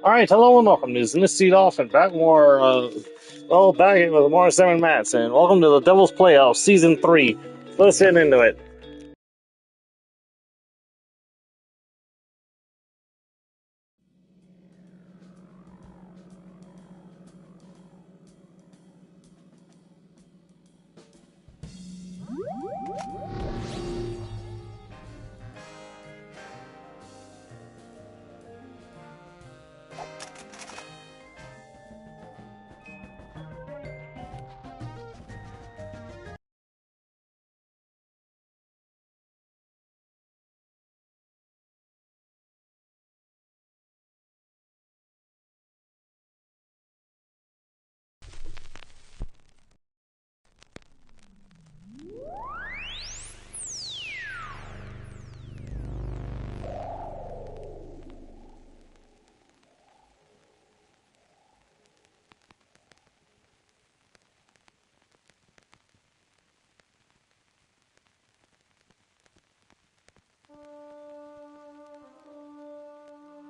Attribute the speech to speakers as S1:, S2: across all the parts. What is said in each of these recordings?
S1: Alright, hello and welcome. This is Mistydolphin, back with more Seven Mats, and welcome to the Devil's Playhouse, Season 3. Let's get into it.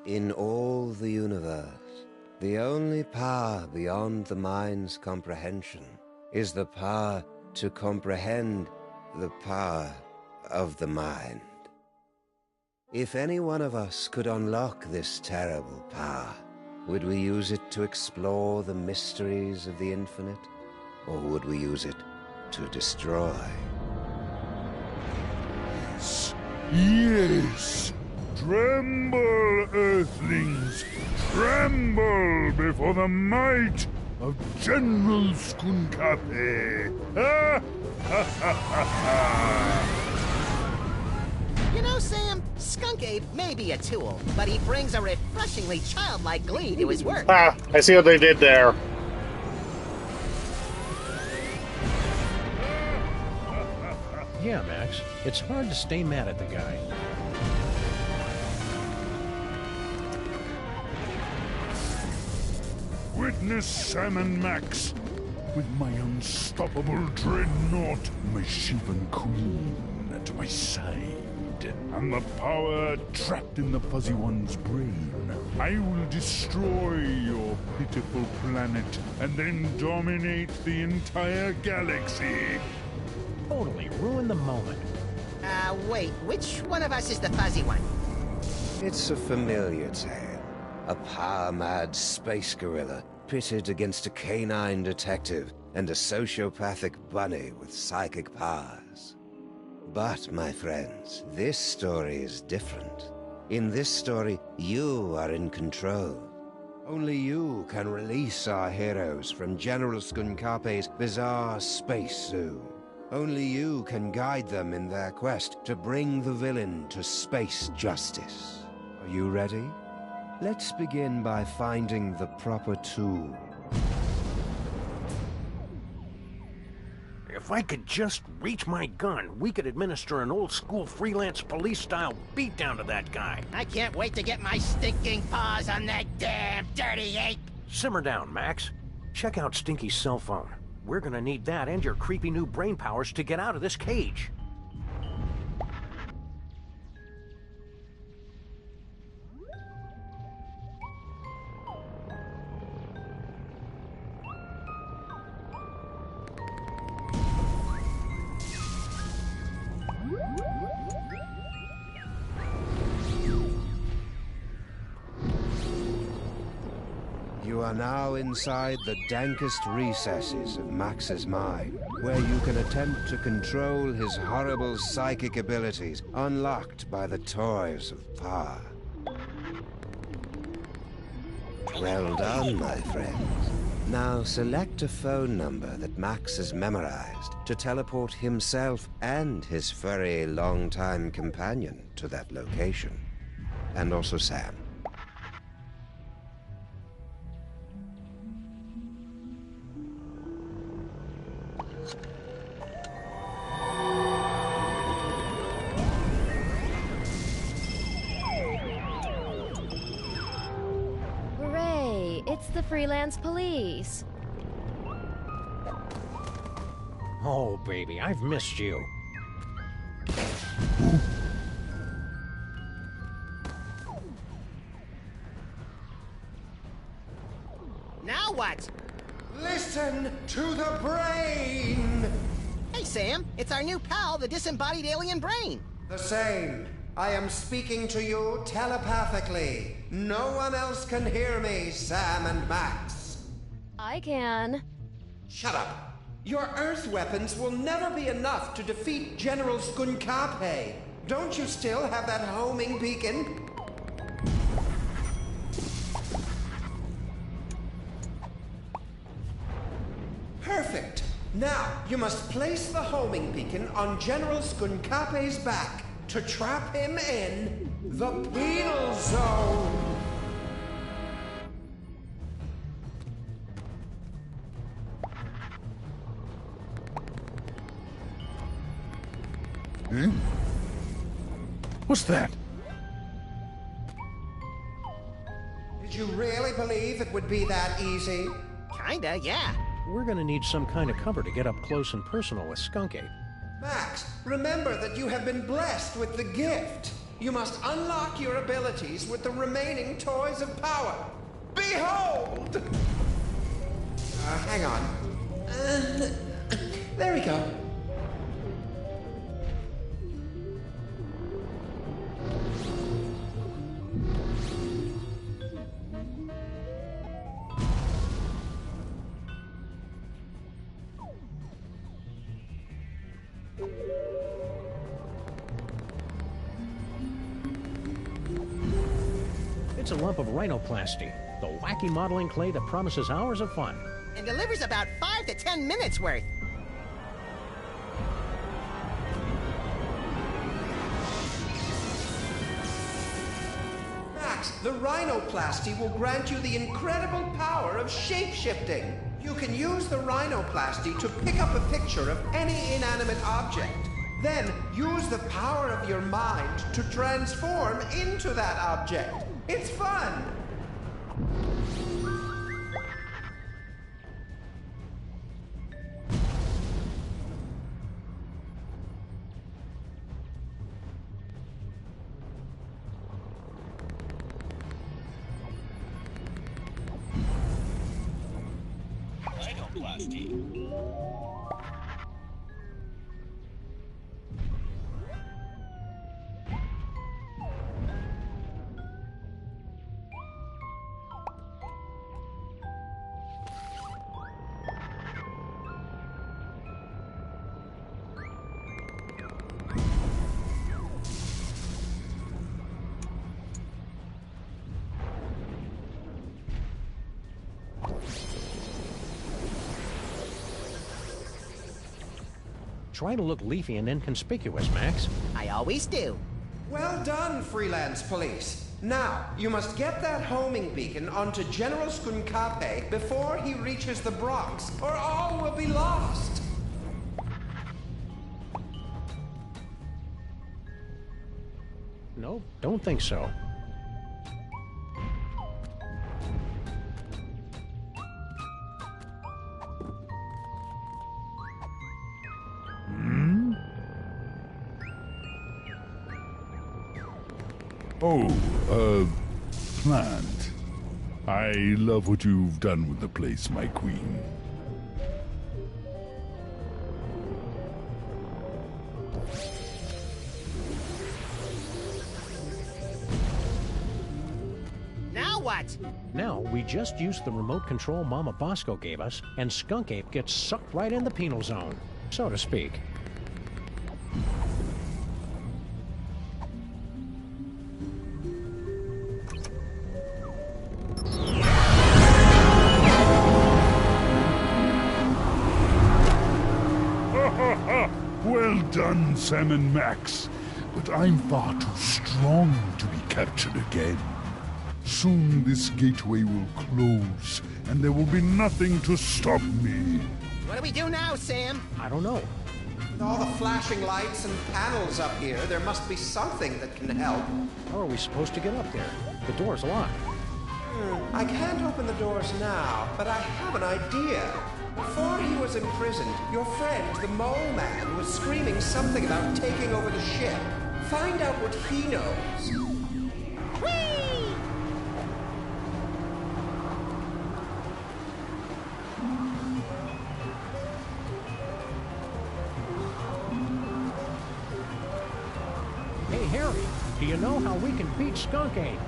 S2: In all the universe, the only power beyond the mind's comprehension is the power to comprehend the power of the mind. If any one of us could unlock this terrible power, would we use it to explore the mysteries of the infinite, or would we use it to destroy?
S3: Yes! Tremble, Earthlings! Tremble before the might of General Skunkape! Ha ha ha ha ha!
S4: You know, Sam, Skunk Ape may be a tool, but he brings a refreshingly childlike glee to his work.
S1: Ah, I see what they did there.
S5: Yeah, Max. It's hard to stay mad at the guy.
S3: Witness Sam and Max with my unstoppable dreadnought, my Shivan Queen at my side, and the power trapped in the Fuzzy One's brain. I will destroy your pitiful planet and then dominate the entire galaxy.
S5: Totally ruin the moment.
S4: Wait, which one of us is the fuzzy one?
S2: It's a familiar tale. A power-mad space gorilla pitted against a canine detective and a sociopathic bunny with psychic powers. But, my friends, this story is different. In this story, you are in control. Only you can release our heroes from General Skunkape's bizarre space zoo. Only you can guide them in their quest to bring the villain to space justice. Are you ready? Let's begin by finding the proper tool.
S5: If I could just reach my gun, we could administer an old-school freelance police-style beatdown to that guy.
S4: I can't wait to get my stinking paws on that damn dirty ape!
S5: Simmer down, Max. Check out Stinky's cell phone. We're gonna need that and your creepy new brain powers to get out of this cage.
S2: You are now inside the dankest recesses of Max's mind, where you can attempt to control his horrible psychic abilities, unlocked by the toys of power. Well done, my friends. Now select a phone number that Max has memorized to teleport himself and his furry, long-time companion to that location. And also Sam.
S6: It's the freelance police.
S5: Oh, baby, I've missed you.
S2: Listen to the brain!
S4: Hey, Sam, it's our new pal, the disembodied alien brain.
S2: The same. I am speaking to you telepathically. No one else can hear me, Sam and Max.
S6: I can.
S2: Shut up. Your Earth weapons will never be enough to defeat General Skunkape. Don't you still have that homing beacon? Perfect. Now, you must place the homing beacon on General Skunkape's back to trap him in the penal zone.
S3: Eh? What's that?
S2: Did you really believe it would be that easy?
S4: Kinda, yeah.
S5: We're gonna need some kind of cover to get up close and personal with Skunk Ape.
S2: Max, remember that you have been blessed with the gift. You must unlock your abilities with the remaining toys of power. Behold! Hang on. There we go.
S5: It's a lump of rhinoplasty, the wacky modeling clay that promises hours of fun.
S4: And delivers about 5 to 10 minutes worth.
S2: Max, the rhinoplasty will grant you the incredible power of shape-shifting. You can use the rhinoplasty to pick up a picture of any inanimate object. Then use the power of your mind to transform into that object. It's fun!
S5: Try to look leafy and inconspicuous, Max.
S4: I always do.
S2: Well done, freelance police. Now, you must get that homing beacon onto General Skunkape before he reaches the Bronx, or all will be lost.
S5: No, don't think so.
S3: Oh, plant. I love what you've done with the place, my queen.
S4: Now what?
S5: Now, we just use the remote control Mama Bosco gave us, and Skunk Ape gets sucked right in the penal zone, so to speak.
S3: Well done, Sam and Max. But I'm far too strong to be captured again. Soon this gateway will close, and there will be nothing to stop me.
S4: What do we do now, Sam?
S5: I don't know.
S2: With all the flashing lights and panels up here, there must be something that can help.
S5: How are we supposed to get up there? The door's locked.
S2: I can't open the doors now, but I have an idea. Before he was imprisoned, your friend, the Mole Man, was screaming something about taking over the ship. Find out what he knows.
S4: Whee!
S5: Harry, do you know how we can beat Skunk Ape?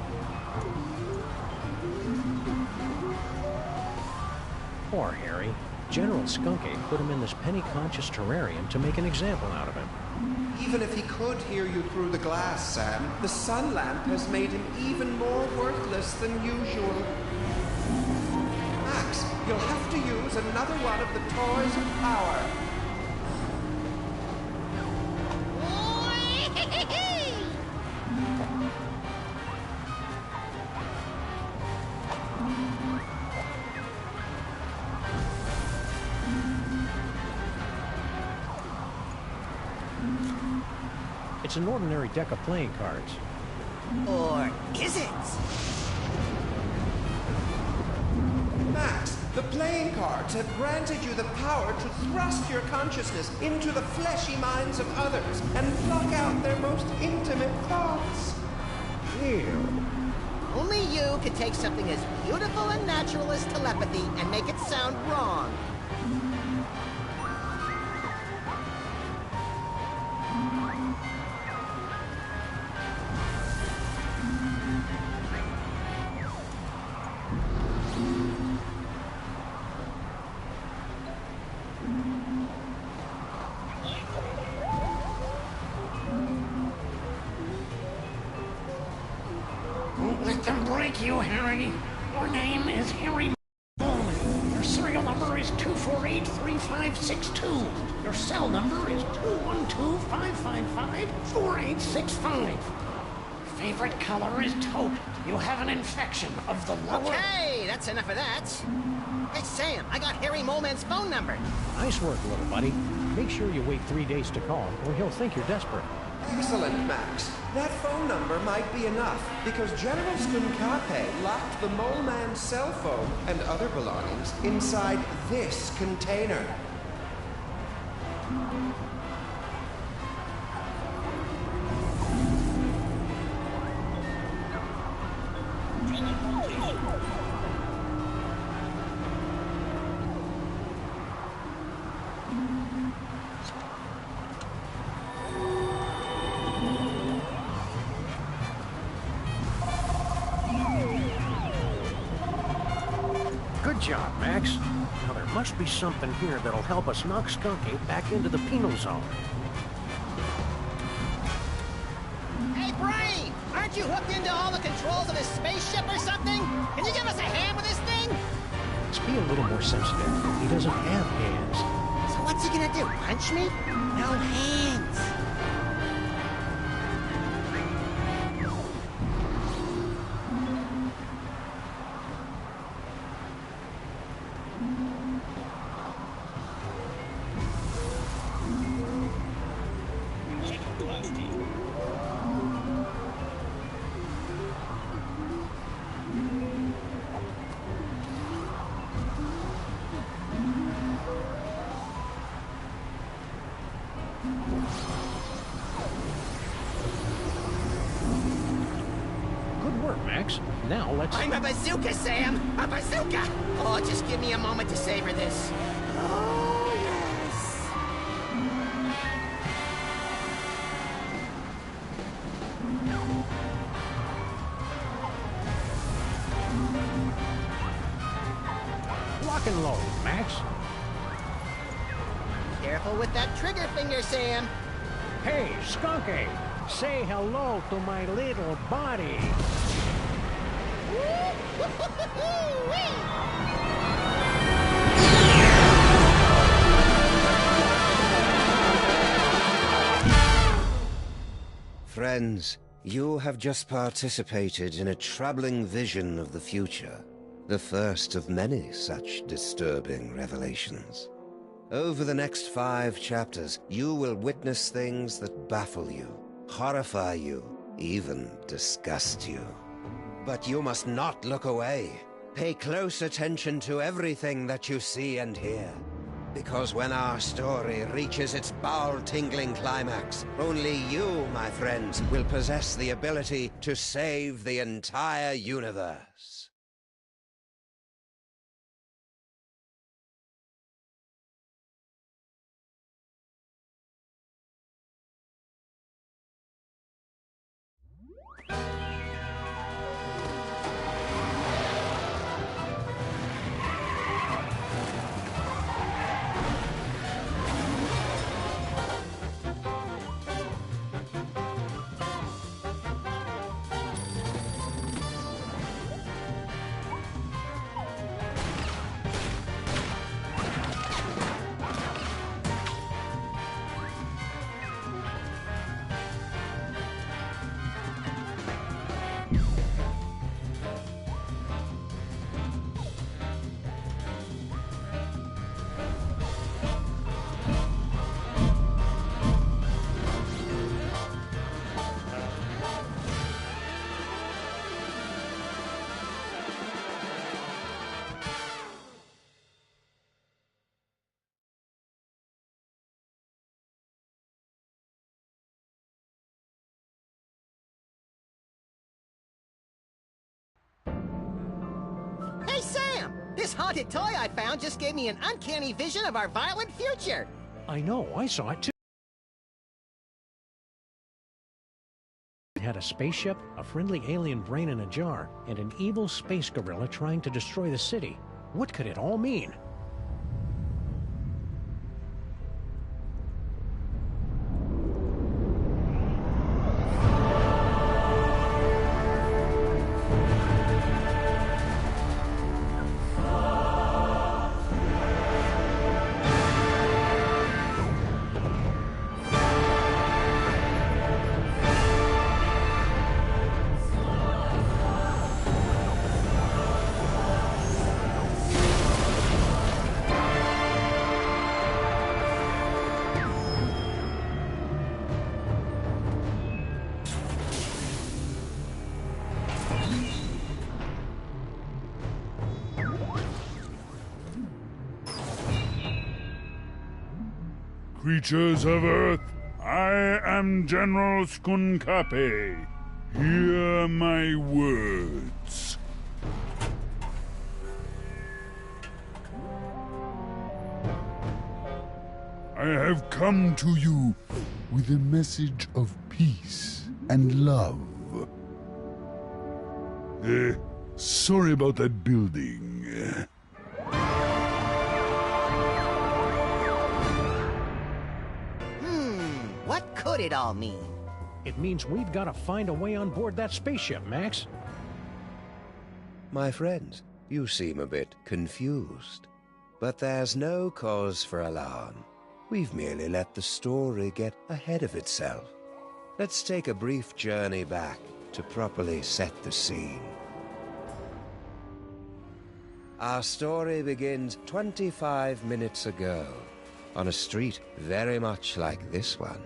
S5: Poor Harry. General Skunk Ape put him in this penny-conscious terrarium to make an example out of him.
S7: Even if he could hear you through the glass, Sam, the sun lamp has made him even more worthless than usual. Max, you'll have to use another one of the toys of power.
S5: It's an ordinary deck of playing cards.
S4: Or is it?
S7: Max, the playing cards have granted you the power to thrust your consciousness into the fleshy minds of others and pluck out their most intimate thoughts.
S5: Ew.
S4: Only you could take something as beautiful and natural as telepathy and make it sound wrong.
S8: Don't let them break you, Harry. Your name is Harry Bowman. Your serial number is 2483562. Your cell number is 212-555-4865. Favorite color is taupe. You have an infection of the lower...
S4: Okay, that's enough of that. Hey, Sam, I got Harry Moleman's phone number.
S5: Nice work, little buddy. Make sure you wait 3 days to call, or he'll think you're desperate.
S7: Excellent, Max. That phone number might be enough, because General Skunkape locked the Mole Man's cell phone and other belongings inside this container.
S5: Good job, Max. Now there must be something here that'll help us knock Skunk Ape back into the penal zone.
S4: Hey, Brain! Aren't you hooked into all the controls of this spaceship or something? Can you give us a hand with this thing?
S5: Let's be a little more sensitive. He doesn't have hands.
S4: So what's he gonna do, punch me? No hands.
S5: Good work, Max. Now let's...
S4: I'm a bazooka, Sam! A bazooka! Oh, just give me a moment to savor this. Oh, yes!
S5: Lock and load, Max.
S4: Careful with that trigger finger, Sam.
S5: Hey, Skunk Ape, say hello to my little body.
S2: Friends, you have just participated in a troubling vision of the future, the first of many such disturbing revelations. Over the next 5 chapters, you will witness things that baffle you, horrify you, even disgust you. But you must not look away. Pay close attention to everything that you see and hear. Because when our story reaches its bowel-tingling climax, only you, my friends, will possess the ability to save the entire universe.
S4: This haunted toy I found just gave me an uncanny vision of our violent future.
S5: I know, I saw it too. It had a spaceship, a friendly alien brain in a jar, and an evil space gorilla trying to destroy the city. What could it all mean?
S3: Creatures of Earth, I am General Skunkape. Hear my words. I have come to you with a message of peace and love. Sorry about that building.
S4: What could it all mean?
S5: It means we've got to find a way on board that spaceship, Max.
S2: My friends, you seem a bit confused. But there's no cause for alarm. We've merely let the story get ahead of itself. Let's take a brief journey back to properly set the scene. Our story begins 25 minutes ago, on a street very much like this one.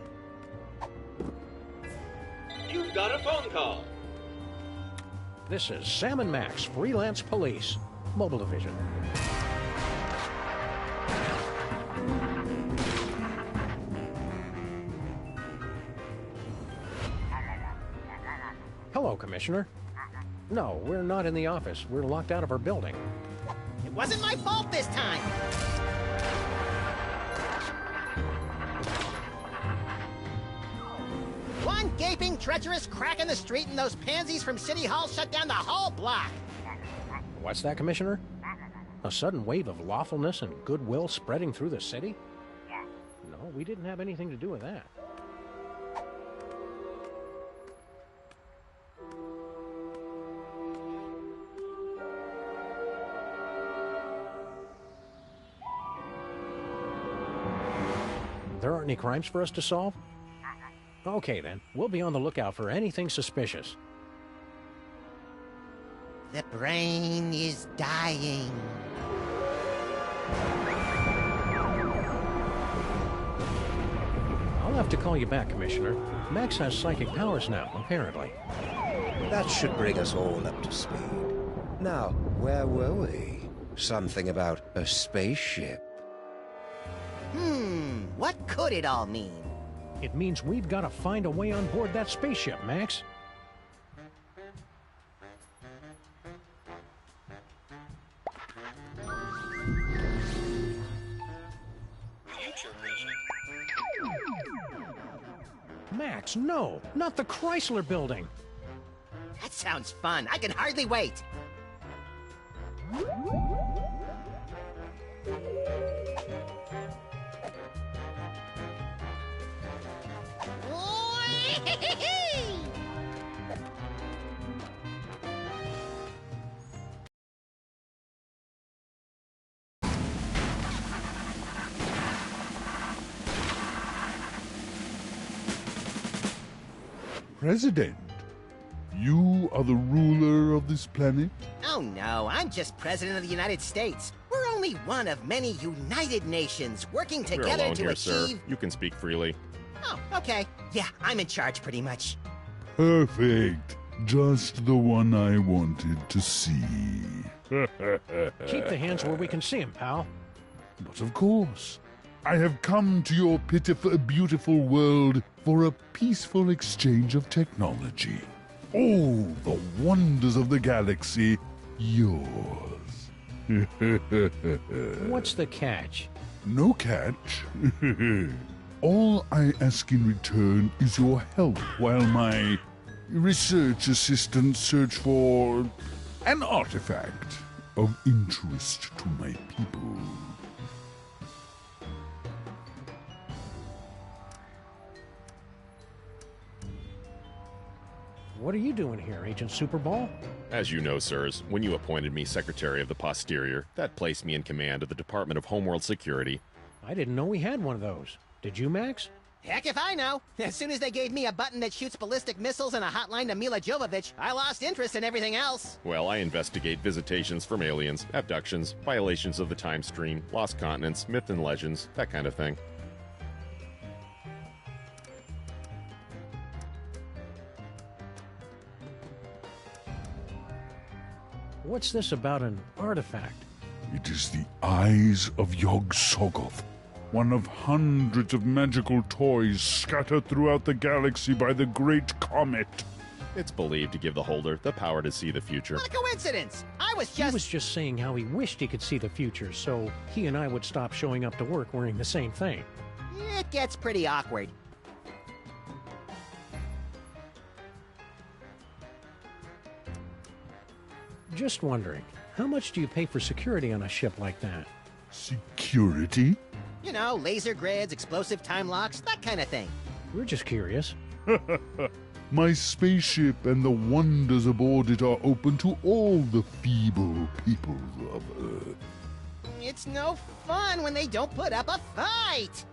S9: You've got a phone call.
S5: This is Sam and Max, freelance police. Mobile division. Hello, Commissioner. No, we're not in the office. We're locked out of our building.
S4: It wasn't my fault this time. One gaping, treacherous crack in the street and those pansies from City Hall shut down the whole block.
S5: What's that, Commissioner? A sudden wave of lawfulness and goodwill spreading through the city? No, we didn't have anything to do with that. There aren't any crimes for us to solve? Okay, then. We'll be on the lookout for anything suspicious.
S4: The brain is dying.
S5: I'll have to call you back, Commissioner. Max has psychic powers now, apparently.
S2: That should bring us all up to speed. Now, where were we? Something about a spaceship.
S4: What could it all mean?
S5: It means we've got to find a way on board that spaceship, Max. Max, no! Not the Chrysler Building!
S4: That sounds fun. I can hardly wait.
S3: President, you are the ruler of this planet?
S4: Oh no, I'm just President of the United States. We're only one of many united nations working
S10: We're
S4: together
S10: alone
S4: to
S10: here,
S4: achieve...
S10: sir. You can speak freely.
S4: Oh, okay. Yeah, I'm in charge pretty much.
S3: Perfect. Just the one I wanted to see.
S5: Keep the hands where we can see him, pal.
S3: But of course, I have come to your pitiful, beautiful world for a peaceful exchange of technology. All the wonders of the galaxy, yours.
S5: What's the catch?
S3: No catch. All I ask in return is your help while my research assistants search for an artifact of interest to my people.
S5: What are you doing here, Agent Superball?
S10: As you know, sirs, when you appointed me Secretary of the Posterior, that placed me in command of the Department of Homeworld Security.
S5: I didn't know we had one of those. Did you, Max?
S4: Heck if I know. As soon as they gave me a button that shoots ballistic missiles and a hotline to Mila Jovovich, I lost interest in everything else.
S10: Well, I investigate visitations from aliens, abductions, violations of the time stream, lost continents, myth and legends, that kind of thing.
S5: What's this about an artifact?
S3: It is the eyes of Yog-Sothoth, one of hundreds of magical toys scattered throughout the galaxy by the Great Comet.
S10: It's believed to give the holder the power to see the future.
S4: What a coincidence!
S5: He was just saying how he wished he could see the future, so he and I would stop showing up to work wearing the same thing.
S4: It gets pretty awkward.
S5: Just wondering, how much do you pay for security on a ship like that?
S3: Security?
S4: You know, laser grids, explosive time locks, that kind of thing.
S5: We're just curious.
S3: My spaceship and the wonders aboard it are open to all the feeble peoples of Earth.
S4: It's no fun when they don't put up a fight!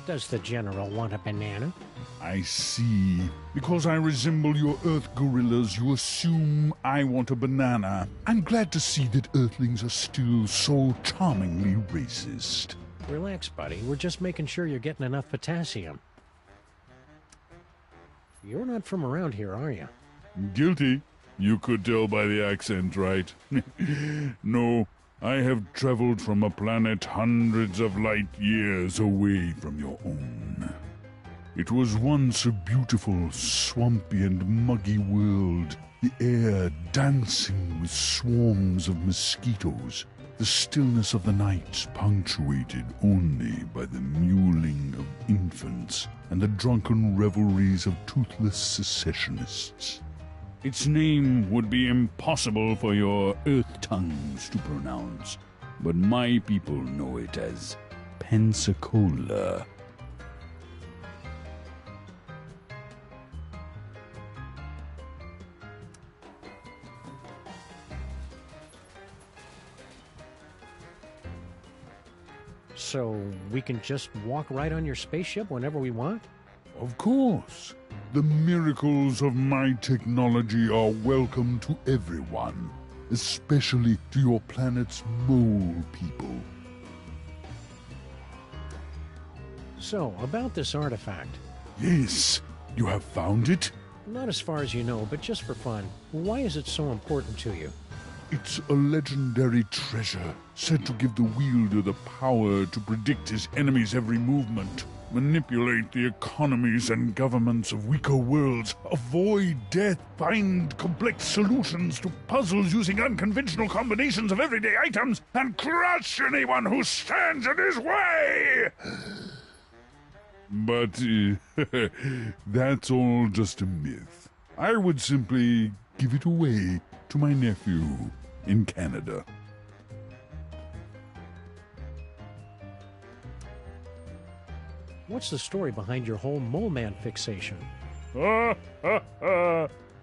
S5: Does the General want a banana?
S3: I see. Because I resemble your Earth gorillas, you assume I want a banana. I'm glad to see that Earthlings are still so charmingly racist.
S5: Relax, buddy. We're just making sure you're getting enough potassium. You're not from around here, are you?
S3: Guilty. You could tell by the accent, right? No, I have traveled from a planet hundreds of light years away from your own. It was once a beautiful, swampy and muggy world, the air dancing with swarms of mosquitoes, the stillness of the night punctuated only by the mewling of infants and the drunken revelries of toothless secessionists. Its name would be impossible for your earth tongues to pronounce, but my people know it as Pensacola.
S5: So we can just walk right on your spaceship whenever we want?
S3: Of course. The miracles of my technology are welcome to everyone, especially to your planet's mole people.
S5: So, about this artifact.
S3: Yes, you have found it?
S5: Not as far as you know, but just for fun. Why is it so important to you?
S3: It's a legendary treasure, said to give the wielder the power to predict his enemy's every movement, manipulate the economies and governments of weaker worlds, avoid death, find complex solutions to puzzles using unconventional combinations of everyday items, and crush anyone who stands in his way! But that's all just a myth. I would simply give it away to my nephew in Canada.
S5: What's the story behind your whole mole man fixation?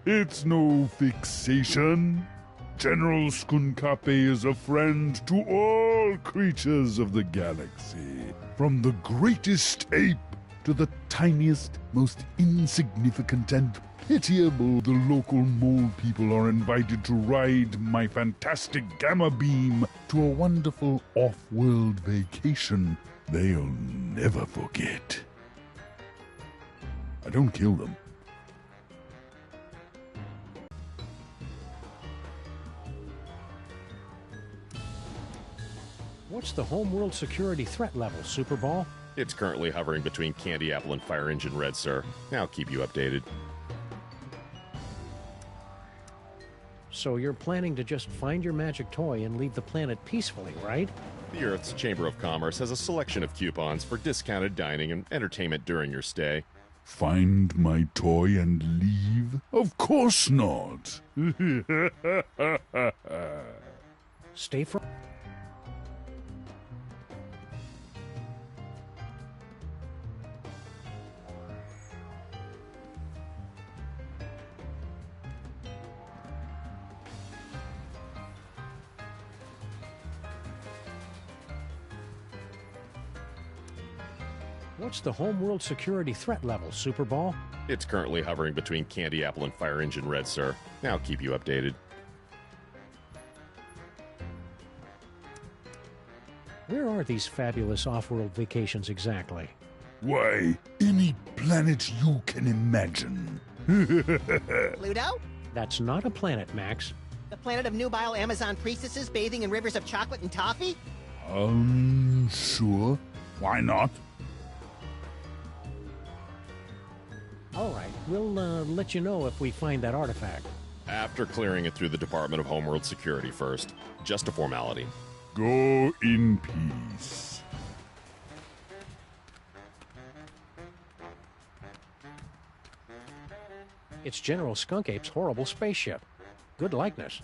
S3: It's no fixation. General Skunkape is a friend to all creatures of the galaxy, from the greatest ape to the tiniest, most insignificant and pitiable. The local mole people are invited to ride my fantastic gamma beam to a wonderful off-world vacation they'll never forget. I don't kill them.
S5: What's the homeworld security threat level, Superball?
S10: It's currently hovering between Candy Apple and Fire Engine Red, sir. I'll keep you updated.
S5: So you're planning to just find your magic toy and leave the planet peacefully, right?
S10: The Earth's Chamber of Commerce has a selection of coupons for discounted dining and entertainment during your stay.
S3: Find my toy and leave? Of course not.
S5: Stay for... What's the homeworld security threat level, Superball?
S10: It's currently hovering between Candy Apple and Fire Engine Red, sir. I'll keep you updated.
S5: Where are these fabulous off-world vacations exactly?
S3: Why, any planet you can imagine.
S4: Pluto?
S5: That's not a planet, Max.
S4: The planet of nubile Amazon priestesses bathing in rivers of chocolate and toffee?
S3: Sure. Why not?
S5: All right, we'll let you know if we find that artifact.
S10: After clearing it through the Department of Homeworld Security first. Just a formality.
S3: Go in peace.
S5: It's General Skunk Ape's horrible spaceship. Good likeness.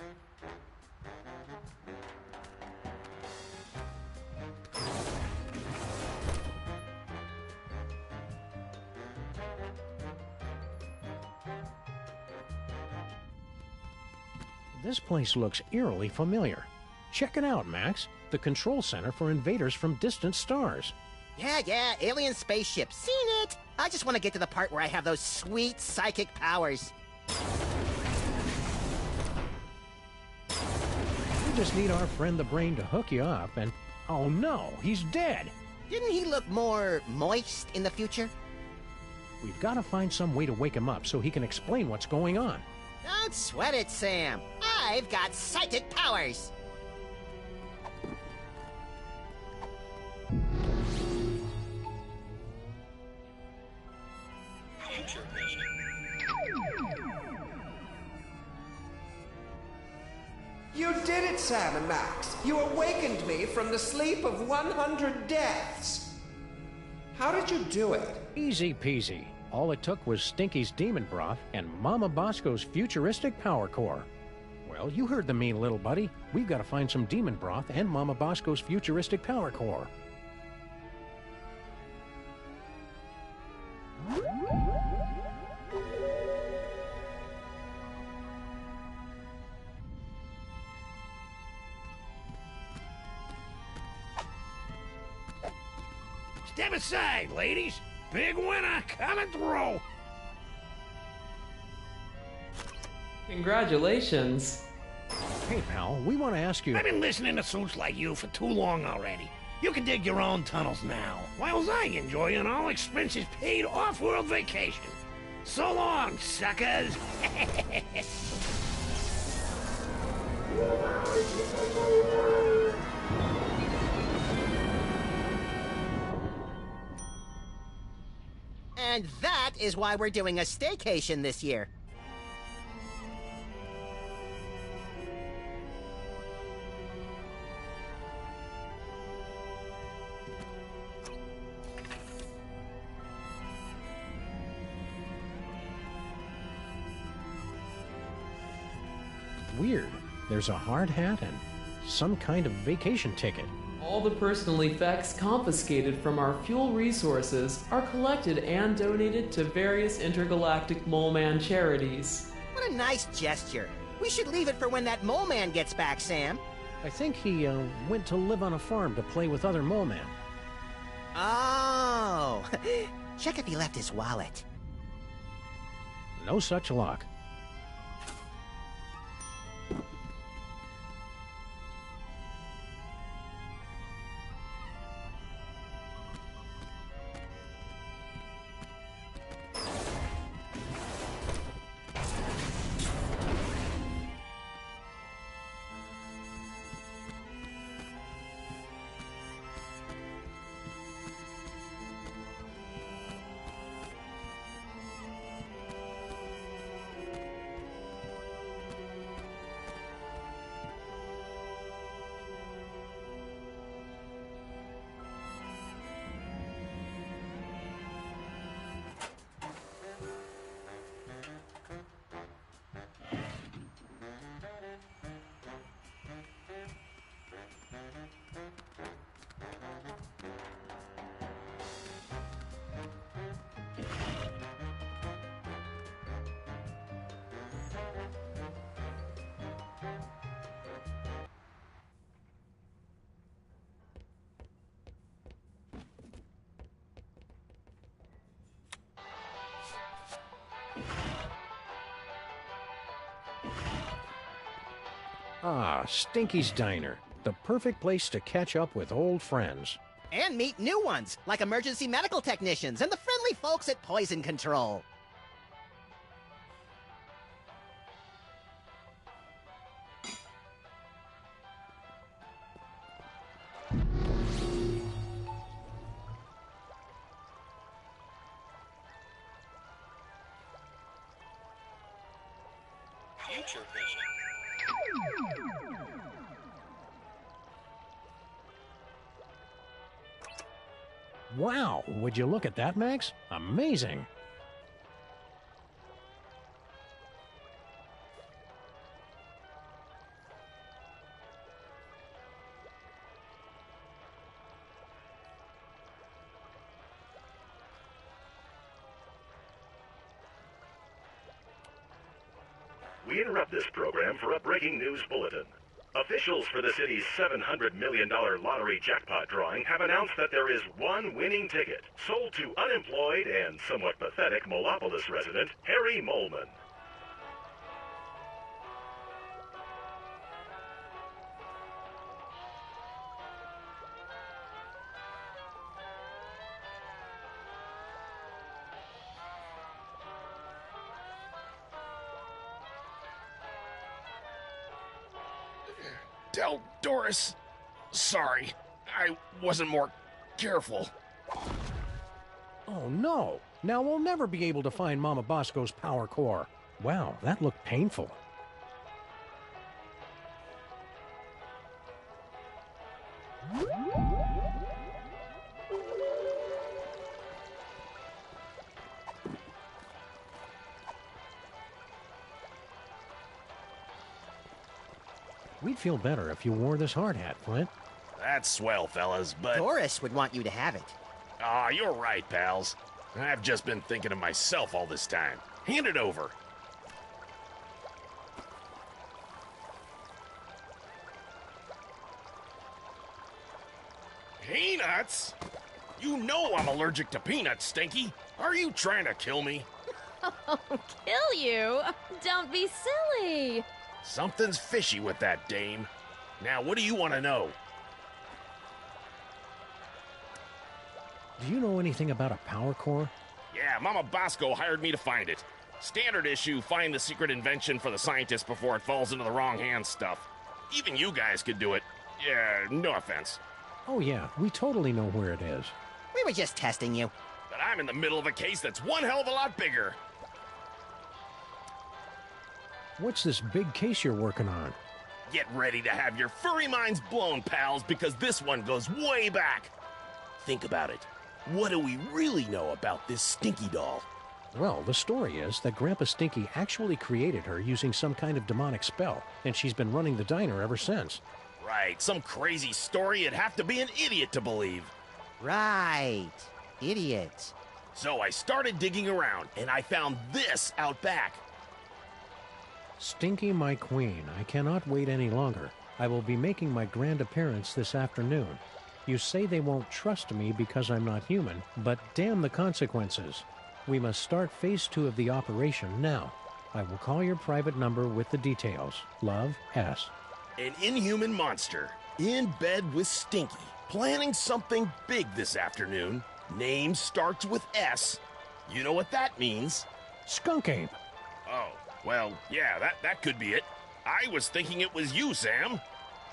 S5: This place looks eerily familiar. Check it out, Max. The control center for invaders from distant stars.
S4: Yeah, alien spaceship. Seen it! I just want to get to the part where I have those sweet psychic powers.
S5: We just need our friend the Brain to hook you up and... Oh no, he's dead!
S4: Didn't he look more moist in the future?
S5: We've got to find some way to wake him up so he can explain what's going on.
S4: Don't sweat it, Sam. I've got psychic powers.
S7: You did it, Sam and Max. You awakened me from the sleep of 100 deaths. How did you do it?
S5: Easy peasy. All it took was Stinky's demon broth and Mama Bosco's futuristic power core. Well, you heard the mean little buddy. We've got to find some demon broth and Mama Bosco's futuristic power core.
S8: Step aside, ladies. Big winner coming through.
S11: Congratulations.
S5: Hey, pal, we want to ask you...
S8: I've been listening to suits like you for too long already. You can dig your own tunnels now, whilst I enjoy an all-expenses paid off-world vacation. So long, suckers.
S4: And that is why we're doing a staycation this year.
S5: Weird. There's a hard hat and some kind of vacation ticket.
S11: All the personal effects confiscated from our fuel resources are collected and donated to various intergalactic Mole Man charities.
S4: What a nice gesture. We should leave it for when that mole man gets back, Sam.
S5: I think he went to live on a farm to play with other mole men.
S4: Oh. Check if he left his wallet.
S5: No such luck. Ah, Stinky's Diner. The perfect place to catch up with old friends.
S4: And meet new ones, like emergency medical technicians and the friendly folks at Poison Control.
S9: Future vision.
S5: Wow, would you look at that, Max? Amazing.
S12: We interrupt this program for a breaking news bulletin. Officials for the city's $700 million lottery jackpot drawing have announced that there is one winning ticket sold to unemployed and somewhat pathetic Molopolis resident Harry Molman.
S8: Tell Doris. Sorry, I wasn't more careful.
S5: Oh no! Now we'll never be able to find Mama Bosco's power core. Wow, that looked painful. We'd feel better if you wore this hard hat, Flint.
S8: That's swell, fellas, but...
S4: Doris would want you to have it.
S8: Ah, you're right, pals. I've just been thinking of myself all this time. Hand it over. Peanuts? You know I'm allergic to peanuts, Stinky. Are you trying to kill me?
S6: Oh, kill you? Don't be silly.
S8: Something's fishy with that dame. Now, what do you want to know?
S5: Do you know anything about a power core?
S8: Yeah, Mama Bosco hired me to find it. Standard issue, find the secret invention for the scientist before it falls into the wrong hands stuff. Even you guys could do it. Yeah, no offense.
S5: Oh yeah, we totally know where it is.
S4: We were just testing you.
S8: But I'm in the middle of a case that's one hell of a lot bigger.
S5: What's this big case you're working on?
S8: Get ready to have your furry minds blown, pals, because this one goes way back. Think about it. What do we really know about this Stinky doll?
S5: Well, the story is that Grandpa Stinky actually created her using some kind of demonic spell, and she's been running the diner ever since.
S8: Right, some crazy story you'd have to be an idiot to believe.
S4: Right. Idiot.
S8: So I started digging around, and I found this out back.
S5: Stinky, my queen, I cannot wait any longer. I will be making my grand appearance this afternoon. You say they won't trust me because I'm not human, but damn the consequences. We must start phase 2 of the operation now. I will call your private number with the details. Love, S.
S8: An inhuman monster, in bed with Stinky, planning something big this afternoon. Name starts with S. You know what that means?
S5: Skunk ape.
S8: Oh, well, yeah, that could be it. I was thinking it was you, Sam.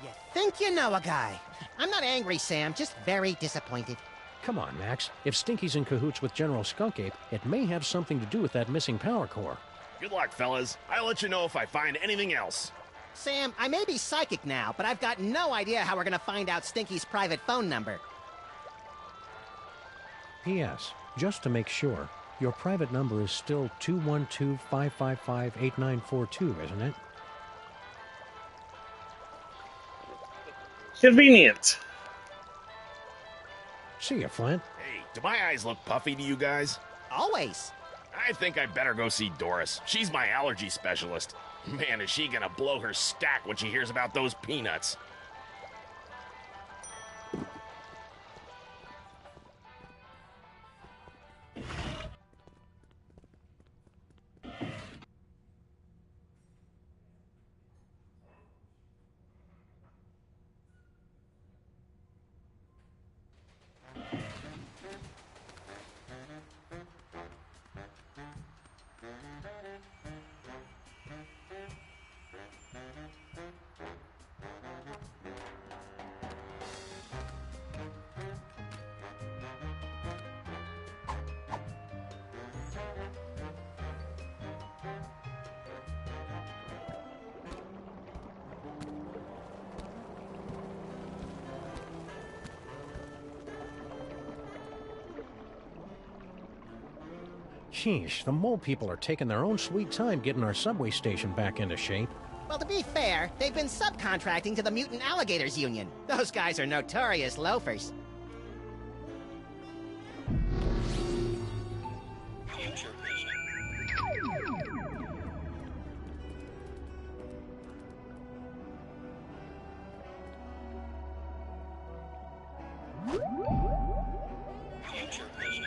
S4: You think you know a guy. I'm not angry, Sam, just very disappointed.
S5: Come on, Max. If Stinky's in cahoots with General Skunk Ape, it may have something to do with that missing power core.
S8: Good luck, fellas. I'll let you know if I find anything else.
S4: Sam, I may be psychic now, but I've got no idea how we're gonna find out Stinky's private phone number.
S5: P.S. Just to make sure, your private number is still 212-555-8942, isn't it?
S1: Convenient.
S5: See ya, Flint.
S8: Hey, do my eyes look puffy to you guys?
S4: Always.
S8: I think I better go see Doris. She's my allergy specialist. Man, is she gonna blow her stack when she hears about those peanuts.
S5: Sheesh, the mole people are taking their own sweet time getting our subway station back into shape.
S4: Well, to be fair, they've been subcontracting to the Mutant Alligators Union. Those guys are notorious loafers.
S13: Future vision. Future vision.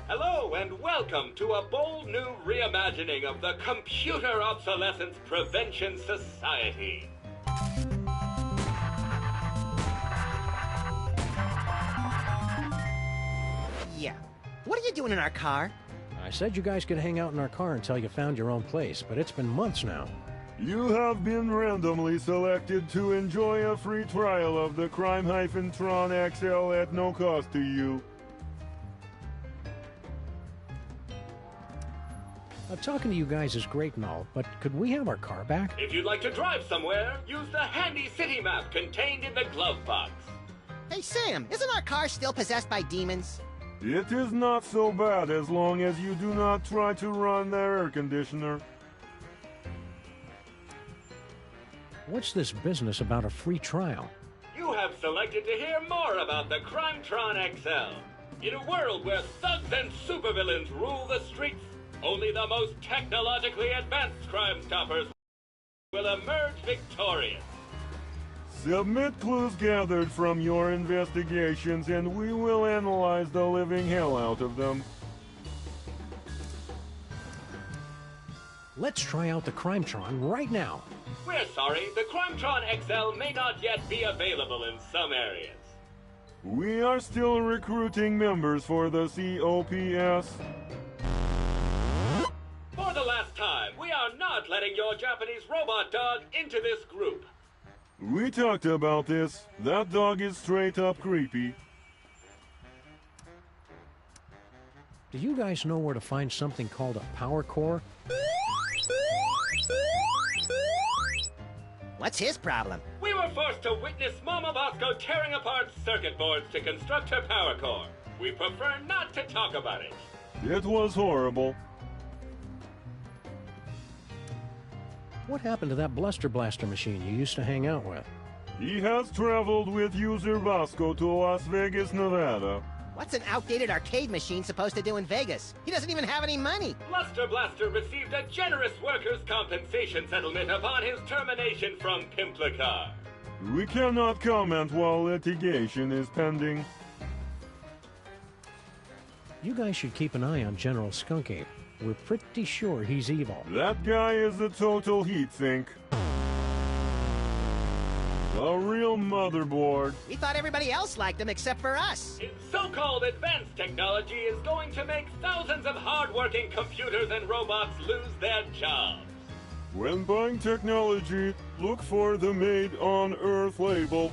S9: Hello and welcome to a bold new reimagining of the Computer Obsolescence Prevention Society.
S4: Yeah. What are you doing in our car?
S5: I said you guys could hang out in our car until you found your own place, but it's been months now.
S3: You have been randomly selected to enjoy a free trial of the Crime-Tron XL at no cost to you.
S5: Talking to you guys is great and all, but could we have our car back?
S9: If you'd like to drive somewhere, use the handy city map contained in the glove box.
S4: Hey, Sam, isn't our car still possessed by demons?
S3: It is not so bad as long as you do not try to run the air conditioner.
S5: What's this business about a free trial?
S9: You have selected to hear more about the Crime-Tron XL. In a world where thugs and supervillains rule the streets, only the most technologically advanced Crime Stoppers will emerge victorious.
S3: Submit clues gathered from your investigations and we will analyze the living hell out of them.
S5: Let's try out the Crime-Tron right now.
S9: We're sorry, the Crime-Tron XL may not yet be available in some areas.
S3: We are still recruiting members for the COPS.
S9: For the last time, we are not letting your Japanese robot dog into this group.
S3: We talked about this. That dog is straight up creepy.
S5: Do you guys know where to find something called a power core?
S4: What's his problem?
S9: We were forced to witness Mama Bosco tearing apart circuit boards to construct her power core. We prefer not to talk about it.
S3: It was horrible.
S5: What happened to that Bluster Blaster machine you used to hang out with?
S3: He has traveled with user Bosco to Las Vegas, Nevada.
S4: What's an outdated arcade machine supposed to do in Vegas? He doesn't even have any money.
S9: Bluster Blaster received a generous workers' compensation settlement upon his termination from Pimplicar.
S3: We cannot comment while litigation is pending.
S5: You guys should keep an eye on General Skunky. We're pretty sure he's evil.
S3: That guy is a total heatsink. A real motherboard.
S4: We thought everybody else liked him except for us.
S9: His so-called advanced technology is going to make thousands of hard-working computers and robots lose their jobs.
S3: When buying technology, look for the Made on Earth label.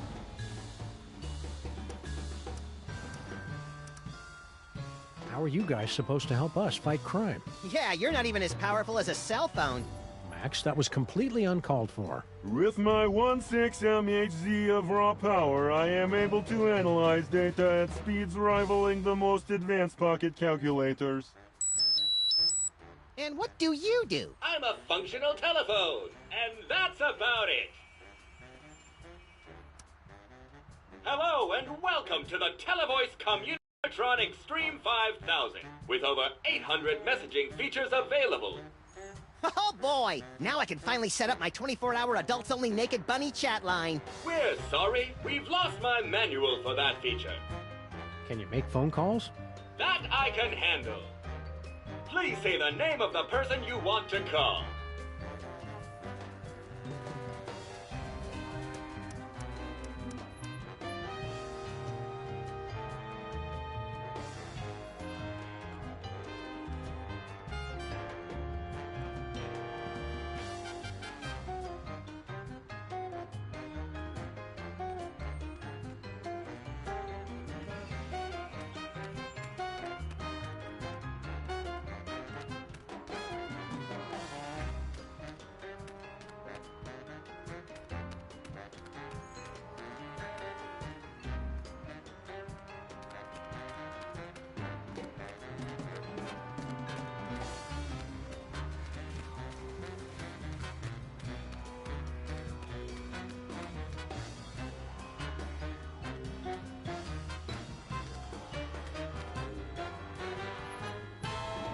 S5: How are you guys supposed to help us fight crime?
S4: Yeah, you're not even as powerful as a cell phone.
S5: Max, that was completely uncalled for.
S3: With my 1.6 mHz of raw power, I am able to analyze data at speeds rivaling the most advanced pocket calculators.
S4: And what do you do?
S9: I'm a functional telephone, and that's about it. Hello, and welcome to the Televoice Communitron Extreme 5000, with over 800 messaging features available.
S4: Oh boy! Now I can finally set up my 24-hour adults-only naked bunny chat line.
S9: We're sorry, we've lost my manual for that feature.
S5: Can you make phone calls?
S9: That I can handle. Please say the name of the person you want to call.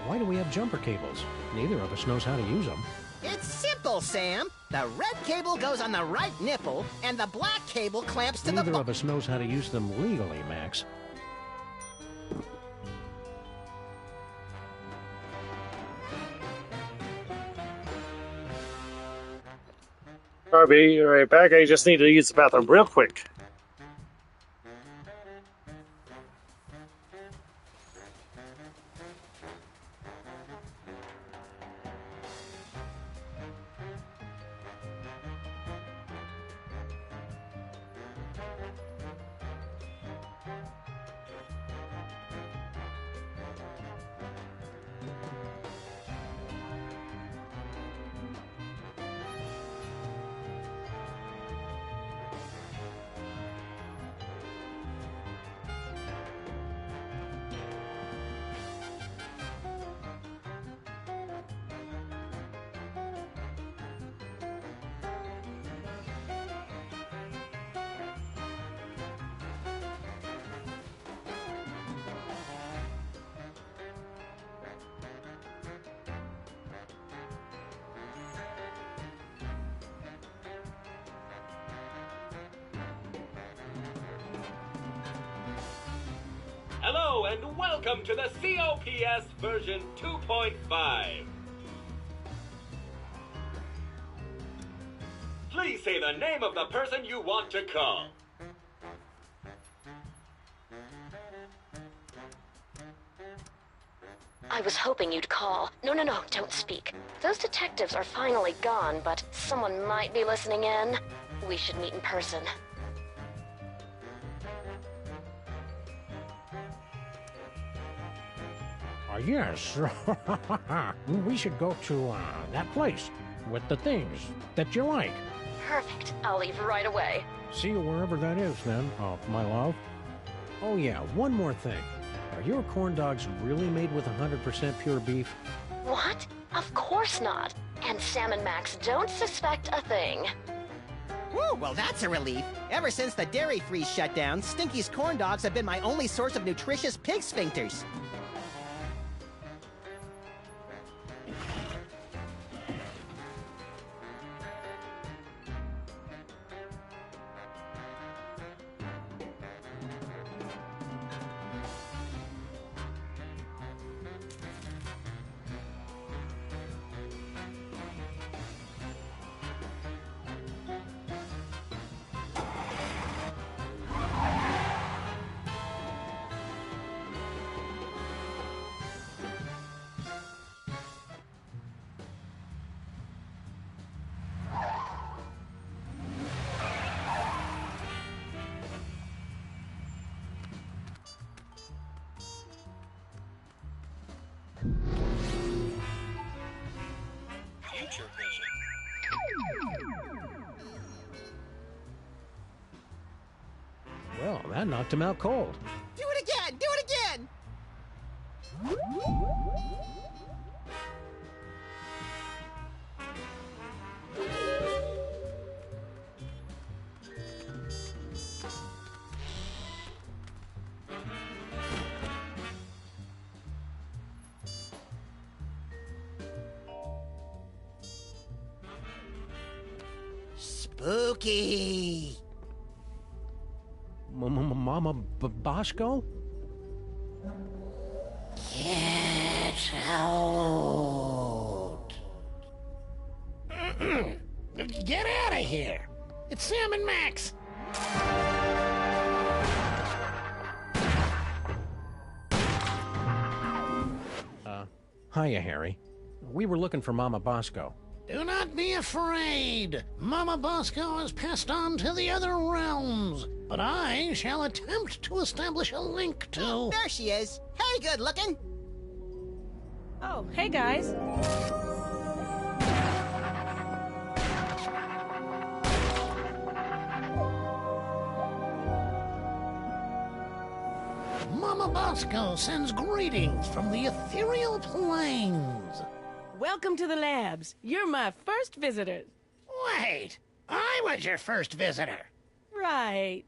S5: Why do we have jumper cables? Neither of us knows how to use them.
S4: It's simple, Sam. The red cable goes on the right nipple, and the black cable clamps to
S5: Neither of us knows how to use them legally, Max.
S1: I'll be right back. I just need to use the bathroom real quick.
S9: Hello and welcome to the COPS version 2.5. Please say the name of the person you want to call.
S14: I was hoping you'd call. No, don't speak. Those detectives are finally gone, but someone might be listening in. We should meet in person.
S5: Yes. We should go to that place with the things that you like.
S14: Perfect. I'll leave right away.
S5: See you wherever that is, then, my love. Oh, yeah, one more thing. Are your corn dogs really made with 100% pure beef?
S14: What? Of course not. And Sam and Max don't suspect a thing.
S4: Woo, well that's a relief. Ever since the dairy-free shutdown, Stinky's corn dogs have been my only source of nutritious pig sphincters.
S13: Future vision.
S5: Well, that knocked him out cold.
S4: Do it again! Do it again! Spooky!
S5: Mama Bosco?
S4: Get
S8: out. Get out of here. It's Sam and Max.
S5: Hiya, Harry. We were looking for Mama Bosco.
S8: Do not be afraid. Mama Bosco has passed on to the other realms, but I shall attempt to establish a link to...
S4: Oh, there she is. Hey, good looking.
S15: Oh, hey, guys.
S8: Mama Bosco sends greetings from the ethereal plains.
S15: Welcome to the labs. You're my first visitors.
S8: Wait, I was your first visitor.
S15: Right.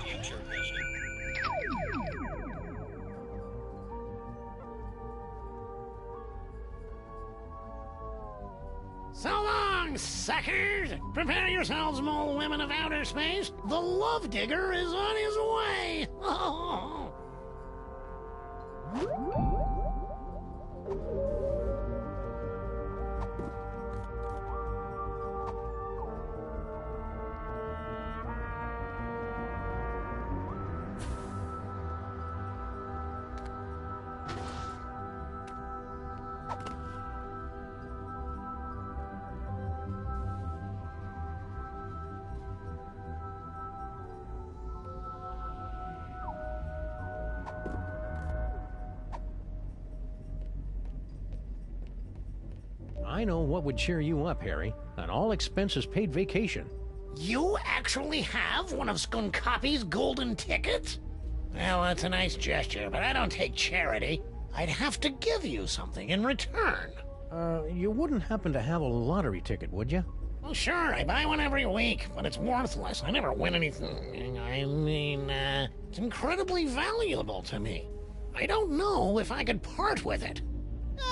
S13: Future vision.
S8: So long, suckers! Prepare yourselves, mole women of outer space. The love digger is on his way. Oh.
S5: I know what would cheer you up, Harry. An all-expenses-paid vacation.
S8: You actually have one of Skunkopy's golden tickets? Well, that's a nice gesture, but I don't take charity. I'd have to give you something in return.
S5: You wouldn't happen to have a lottery ticket, would you?
S8: Well, sure, I buy one every week, but it's worthless. I never win anything. I mean, it's incredibly valuable to me. I don't know if I could part with it.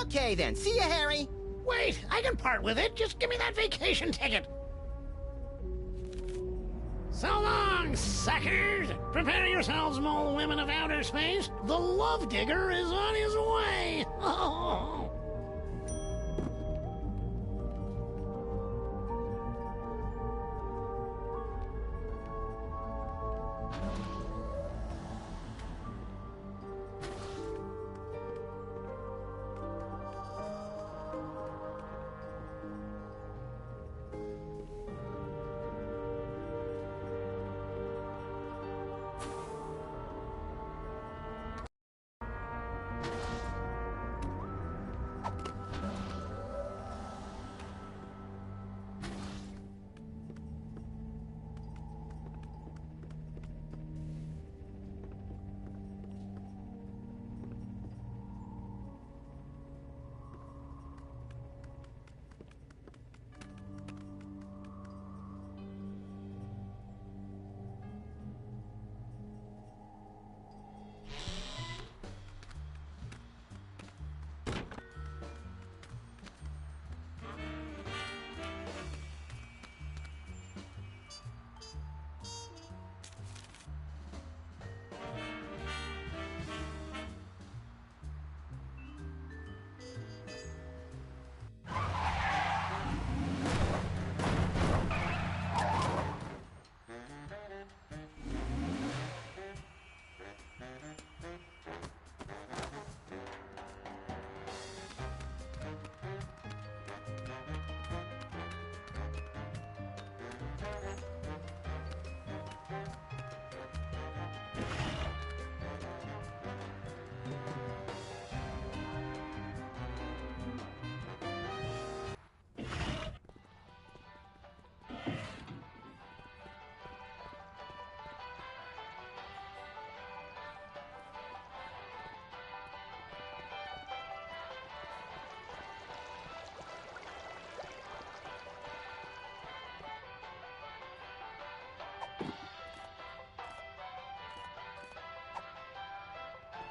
S4: Okay, then. See ya, Harry.
S8: Wait, I can part with it. Just give me that vacation ticket. So long, suckers! Prepare yourselves, mole women of outer space. The love digger is on his way. Oh.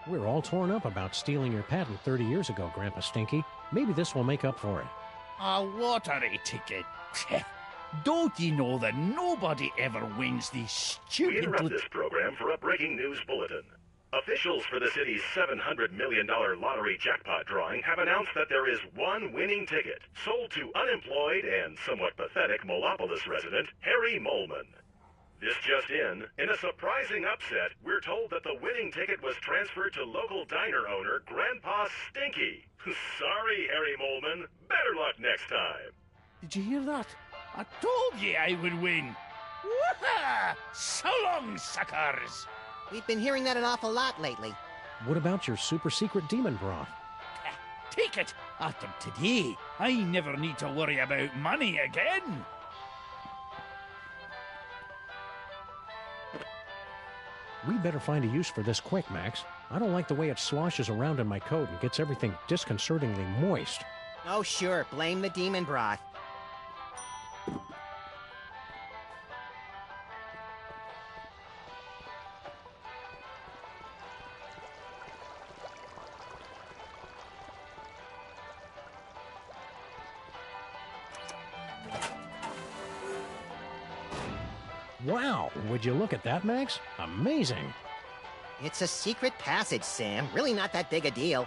S5: We're all torn up about stealing your patent 30 years ago, Grandpa Stinky. Maybe this will make up for it.
S16: A lottery ticket. Don't you know that nobody ever wins these
S12: We
S16: stupid...
S12: interrupt this program for a breaking news bulletin. Officials for the city's $700 million lottery jackpot drawing have announced that there is one winning ticket, sold to unemployed and somewhat pathetic Molopolis resident Harry Molman. This just in a surprising upset, we're told that the winning ticket was transferred to local diner owner Grandpa Stinky. Sorry, Harry Molman. Better luck next time.
S16: Did you hear that? I told you I would win. Woohoo! So long, suckers!
S4: We've been hearing that an awful lot lately.
S5: What about your super secret demon broth?
S16: Take it! After today, I never need to worry about money again.
S5: We better find a use for this quick, Max. I don't like the way it sloshes around in my coat and gets everything disconcertingly moist.
S4: Oh, sure. Blame the demon broth.
S5: Wow, would you look at that, Max? Amazing.
S4: It's a secret passage, Sam. Really not that big a deal.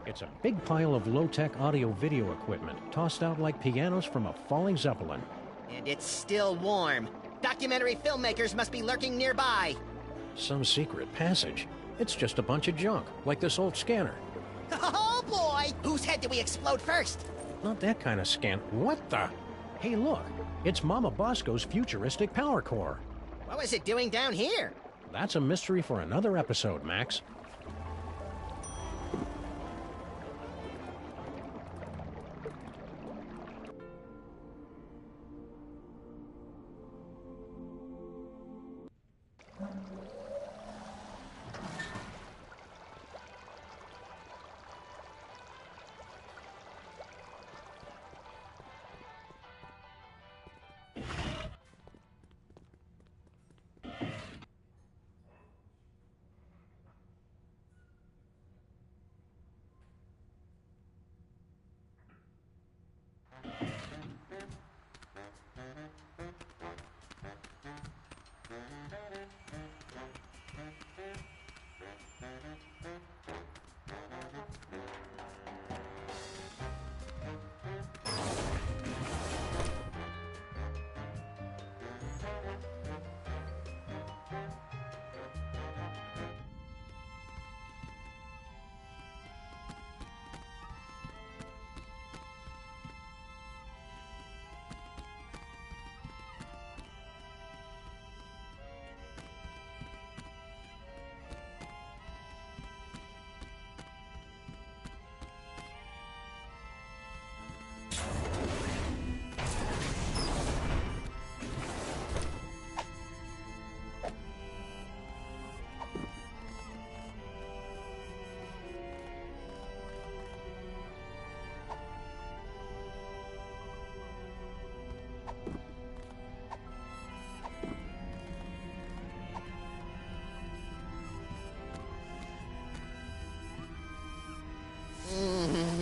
S5: It's a big pile of low-tech audio-video equipment, tossed out like pianos from a falling Zeppelin.
S4: And it's still warm. Documentary filmmakers must be lurking nearby.
S5: Some secret passage. It's just a bunch of junk, like this old scanner.
S4: Oh, boy! Whose head did we explode first?
S5: Not that kind of scan. What the? Hey, look. It's Mama Bosco's futuristic power core.
S4: What was it doing down here?
S5: That's a mystery for another episode, Max.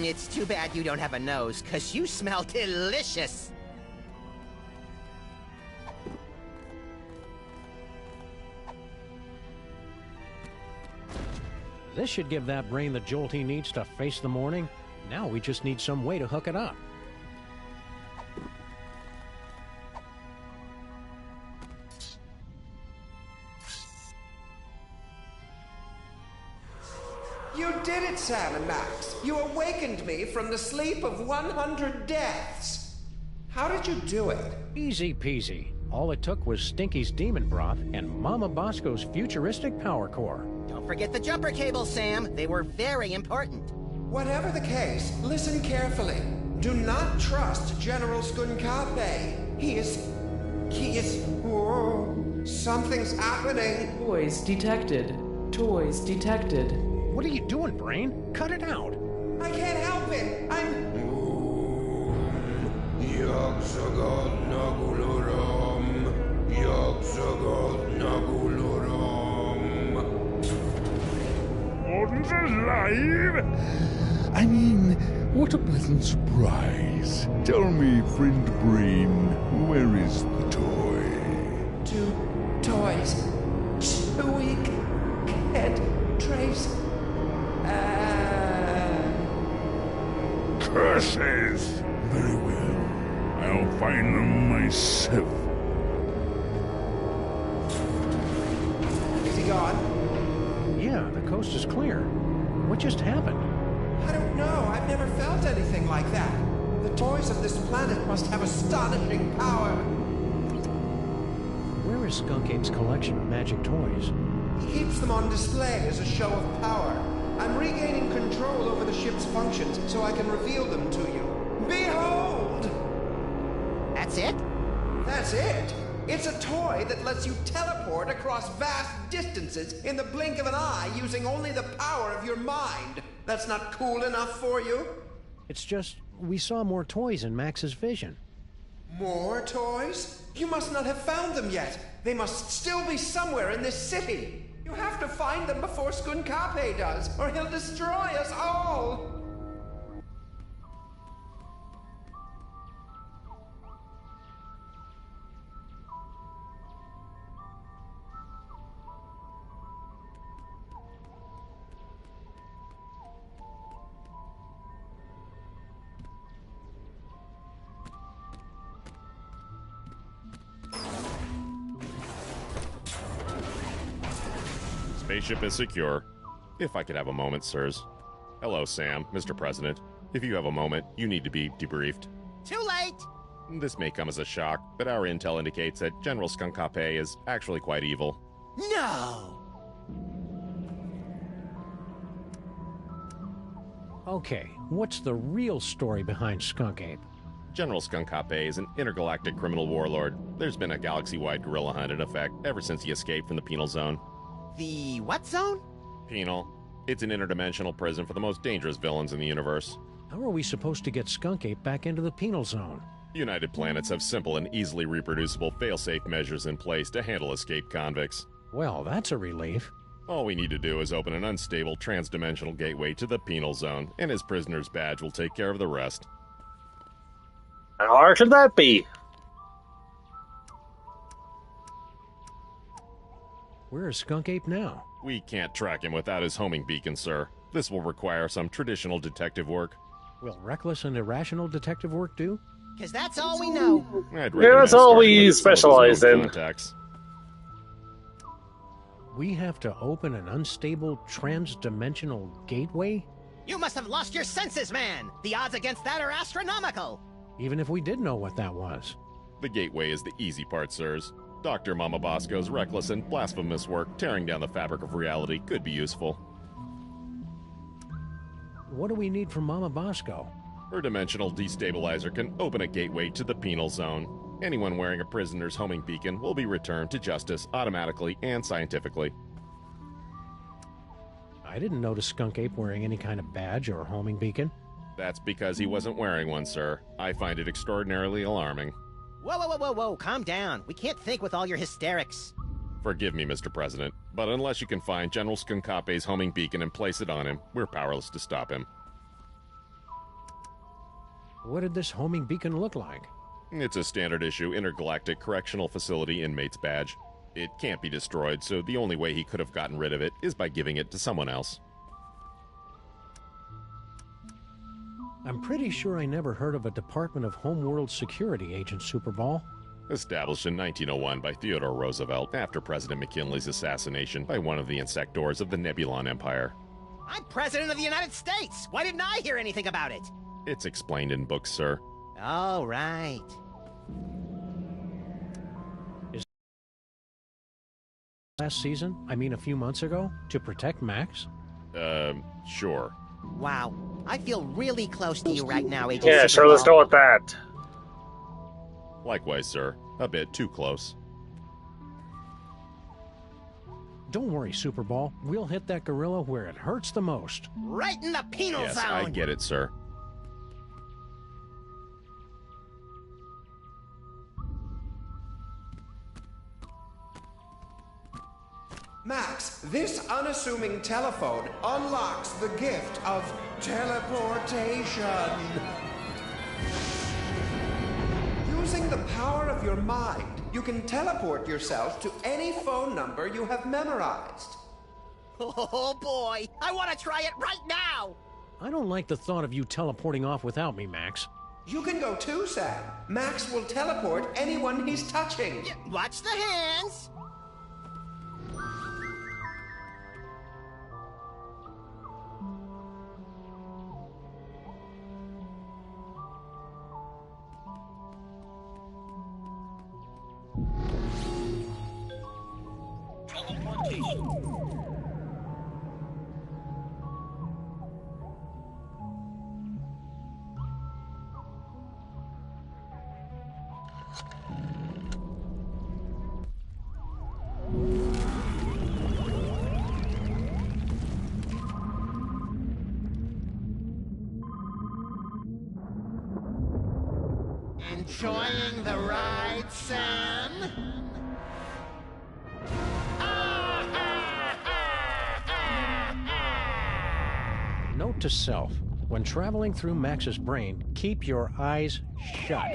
S4: It's too bad you don't have a nose, 'cause you smell delicious.
S5: This should give that brain the jolt he needs to face the morning. Now we just need some way to hook it up.
S7: You did it, Sam and Max. You awakened me from the sleep of 100 deaths. How did you do it?
S5: Easy peasy. All it took was Stinky's demon broth and Mama Bosco's futuristic power core.
S4: Don't forget the jumper cables, Sam. They were very important.
S7: Whatever the case, listen carefully. Do not trust General Skunkape. He is... Whoa, something's happening.
S11: Toys detected. Toys detected.
S5: What are you doing, Brain? Cut it out.
S7: I can't help it. I'm...
S3: Yogzagot Nagulurum. Yogzagot Nagulurum. Gordon's alive? I mean, what a pleasant surprise. Tell me, friend Brain, where is the toy?
S7: 2 toys. 2 weak. Can't trace.
S3: Curses! Very well. I'll find them myself.
S7: Is he gone?
S5: Yeah, the coast is clear. What just happened?
S7: I don't know. I've never felt anything like that. The toys of this planet must have astonishing power.
S5: Where is Skunk Ape's collection of magic toys?
S7: He keeps them on display as a show of power. I'm regaining control over the ship's functions so I can reveal them to you. Behold!
S4: That's it?
S7: That's it. It's a toy that lets you teleport across vast distances in the blink of an eye using only the power of your mind. That's not cool enough for you?
S5: It's just, we saw more toys in Max's vision.
S7: More toys? You must not have found them yet. They must still be somewhere in this city. You have to find them before Skunkape does, or he'll destroy us all.
S10: Spaceship is secure. If I could have a moment, sirs. Hello, Sam, Mr. President. If you have a moment, you need to be debriefed.
S4: Too late!
S10: This may come as a shock, but our intel indicates that General Skunkape is actually quite evil.
S4: No!
S5: Okay, what's the real story behind Skunk Ape?
S10: General Skunkape is an intergalactic criminal warlord. There's been a galaxy-wide guerrilla hunt in effect ever since he escaped from the penal zone.
S4: The what zone?
S10: Penal. It's an interdimensional prison for the most dangerous villains in the universe.
S5: How are we supposed to get Skunk Ape back into the penal zone?
S10: United Planets have simple and easily reproducible fail-safe measures in place to handle escaped convicts.
S5: Well, that's a relief.
S10: All we need to do is open an unstable trans-dimensional gateway to the penal zone, and his prisoner's badge will take care of the rest.
S1: How hard should that be?
S5: Where is Skunk Ape now?
S10: We can't track him without his homing beacon, sir. This will require some traditional detective work.
S5: Will reckless and irrational detective work do?
S4: Because that's all we know.
S10: Yeah,
S1: that's all we specialize in.
S10: Contacts.
S5: We have to open an unstable trans-dimensional gateway?
S4: You must have lost your senses, man! The odds against that are astronomical!
S5: Even if we did know what that was.
S10: The gateway is the easy part, sirs. Dr. Mama Bosco's reckless and blasphemous work tearing down the fabric of reality could be useful.
S5: What do we need from Mama Bosco?
S10: Her dimensional destabilizer can open a gateway to the penal zone. Anyone wearing a prisoner's homing beacon will be returned to justice automatically and scientifically.
S5: I didn't notice Skunk Ape wearing any kind of badge or homing beacon.
S10: That's because he wasn't wearing one, sir. I find it extraordinarily alarming.
S4: Whoa, calm down. We can't think with all your hysterics.
S10: Forgive me, Mr. President, but unless you can find General Skunkape's homing beacon and place it on him, we're powerless to stop him.
S5: What did this homing beacon look like?
S10: It's a standard-issue intergalactic correctional facility inmate's badge. It can't be destroyed, so the only way he could have gotten rid of it is by giving it to someone else.
S5: I'm pretty sure I never heard of a Department of Homeworld Security agent, Superball.
S10: Established in 1901 by Theodore Roosevelt after President McKinley's assassination by one of the insectors of the Nebulon Empire.
S4: I'm President of the United States! Why didn't I hear anything about it?
S10: It's explained in books, sir.
S4: Oh, right.
S5: last season, I mean a few months ago, to protect Max?
S10: Sure.
S4: Wow. I feel really close to you right now, Agent
S1: Yeah, sure, let's
S4: Superball.
S1: go with that.
S10: Likewise, sir. A bit too close.
S5: Don't worry, Superball. We'll hit that gorilla where it hurts the most.
S4: Right in the penal
S10: Yes,
S4: zone!
S10: I get it, sir.
S7: Max, this unassuming telephone unlocks the gift of teleportation. Using the power of your mind, you can teleport yourself to any phone number you have memorized.
S4: Oh boy, I want to try it right now!
S5: I don't like the thought of you teleporting off without me, Max.
S7: You can go too, Sam. Max will teleport anyone he's touching.
S4: Watch the hands! Enjoying the ride, Sam?
S5: Note to self, when traveling through Max's brain, keep your eyes shut.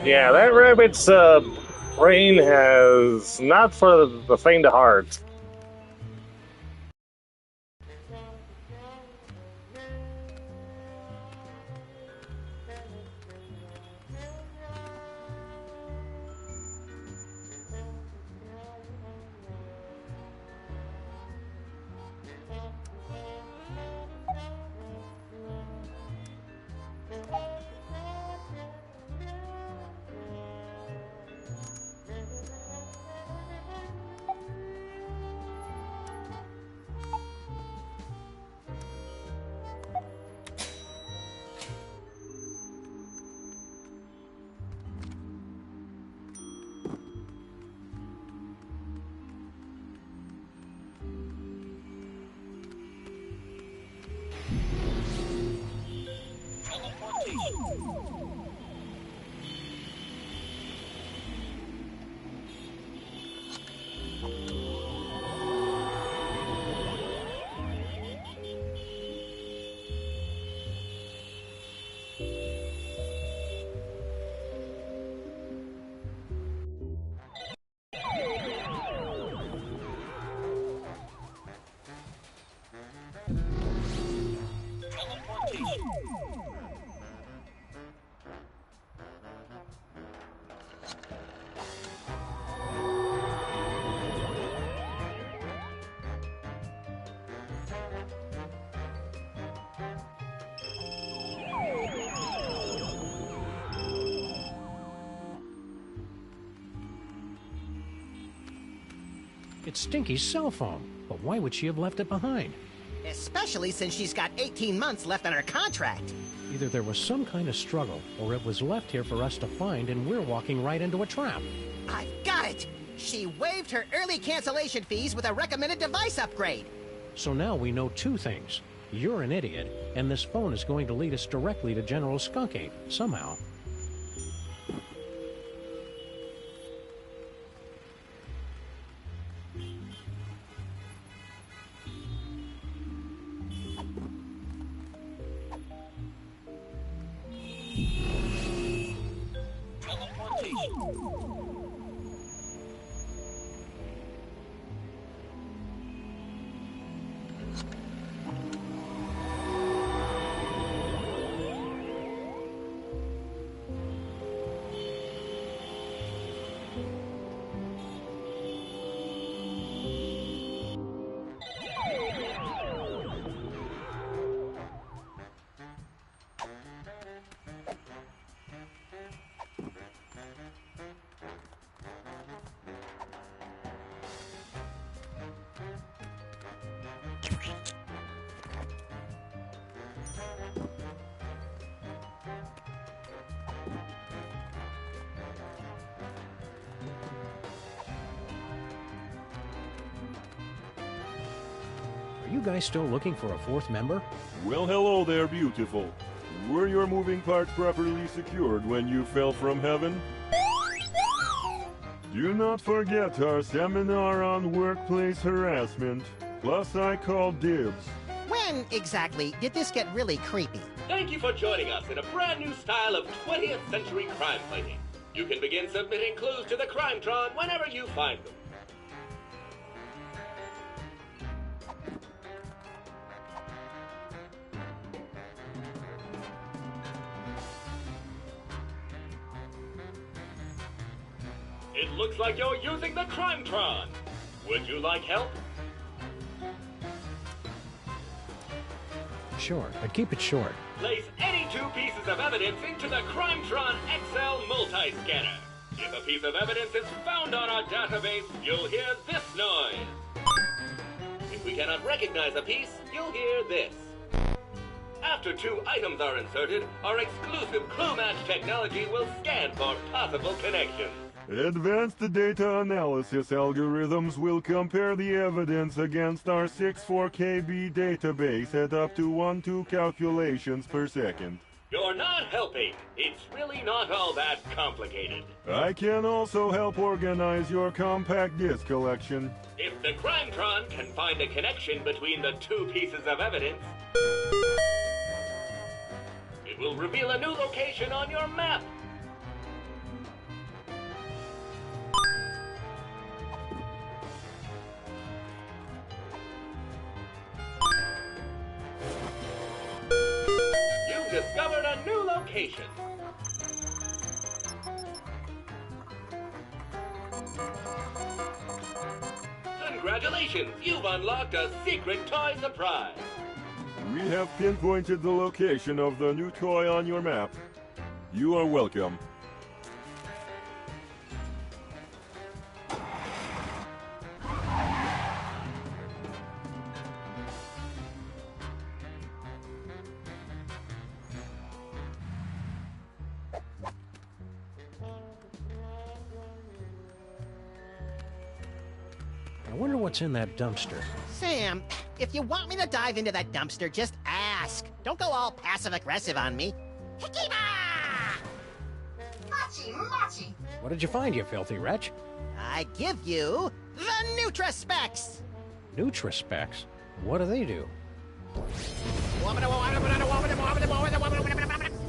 S1: Yeah, that rabbit's brain has not for the faint of heart.
S5: It's Stinky's cell phone, but why would she have left it behind?
S4: Especially since she's got 18 months left on her contract.
S5: Either there was some kind of struggle, or it was left here for us to find and we're walking right into a trap.
S4: I've got it! She waived her early cancellation fees with a recommended device upgrade.
S5: So now we know two things. You're an idiot, and this phone is going to lead us directly to General Skunk Ape, somehow. you guys still looking for a fourth member?
S17: Well, hello there, beautiful. Were your moving parts properly secured when you fell from heaven? Do not forget our seminar on workplace harassment. Plus, I called dibs.
S4: When exactly did this get really creepy?
S9: Thank you for joining us in a brand new style of 20th century crime fighting. You can begin submitting clues to the Crimetron whenever you find them. It looks like you're using the Crimetron. Would you like help?
S5: Sure, but keep it short.
S9: Place any two pieces of evidence into the Crimetron XL multi-scanner. If a piece of evidence is found on our database, you'll hear this noise. If we cannot recognize a piece, you'll hear this. After two items are inserted, our exclusive clue match technology will scan for possible connections.
S17: Advanced data analysis algorithms will compare the evidence against our 64KB database at up to 1-2 calculations per second.
S9: You're not helping. It's really not all that complicated.
S17: I can also help organize your compact disc collection.
S9: If the Crimetron can find a connection between the two pieces of evidence, it will reveal a new location on your map. You've discovered a new location. Congratulations, you've unlocked a secret toy surprise.
S17: We have pinpointed the location of the new toy on your map. You are welcome.
S5: I wonder what's in that dumpster.
S4: Sam, if you want me to dive into that dumpster, just ask. Don't go all passive-aggressive on me. Hikiba! Machi, machi!
S5: What did you find, you filthy wretch?
S4: I give you the Nutraspecs!
S5: Nutraspecs? What do they do?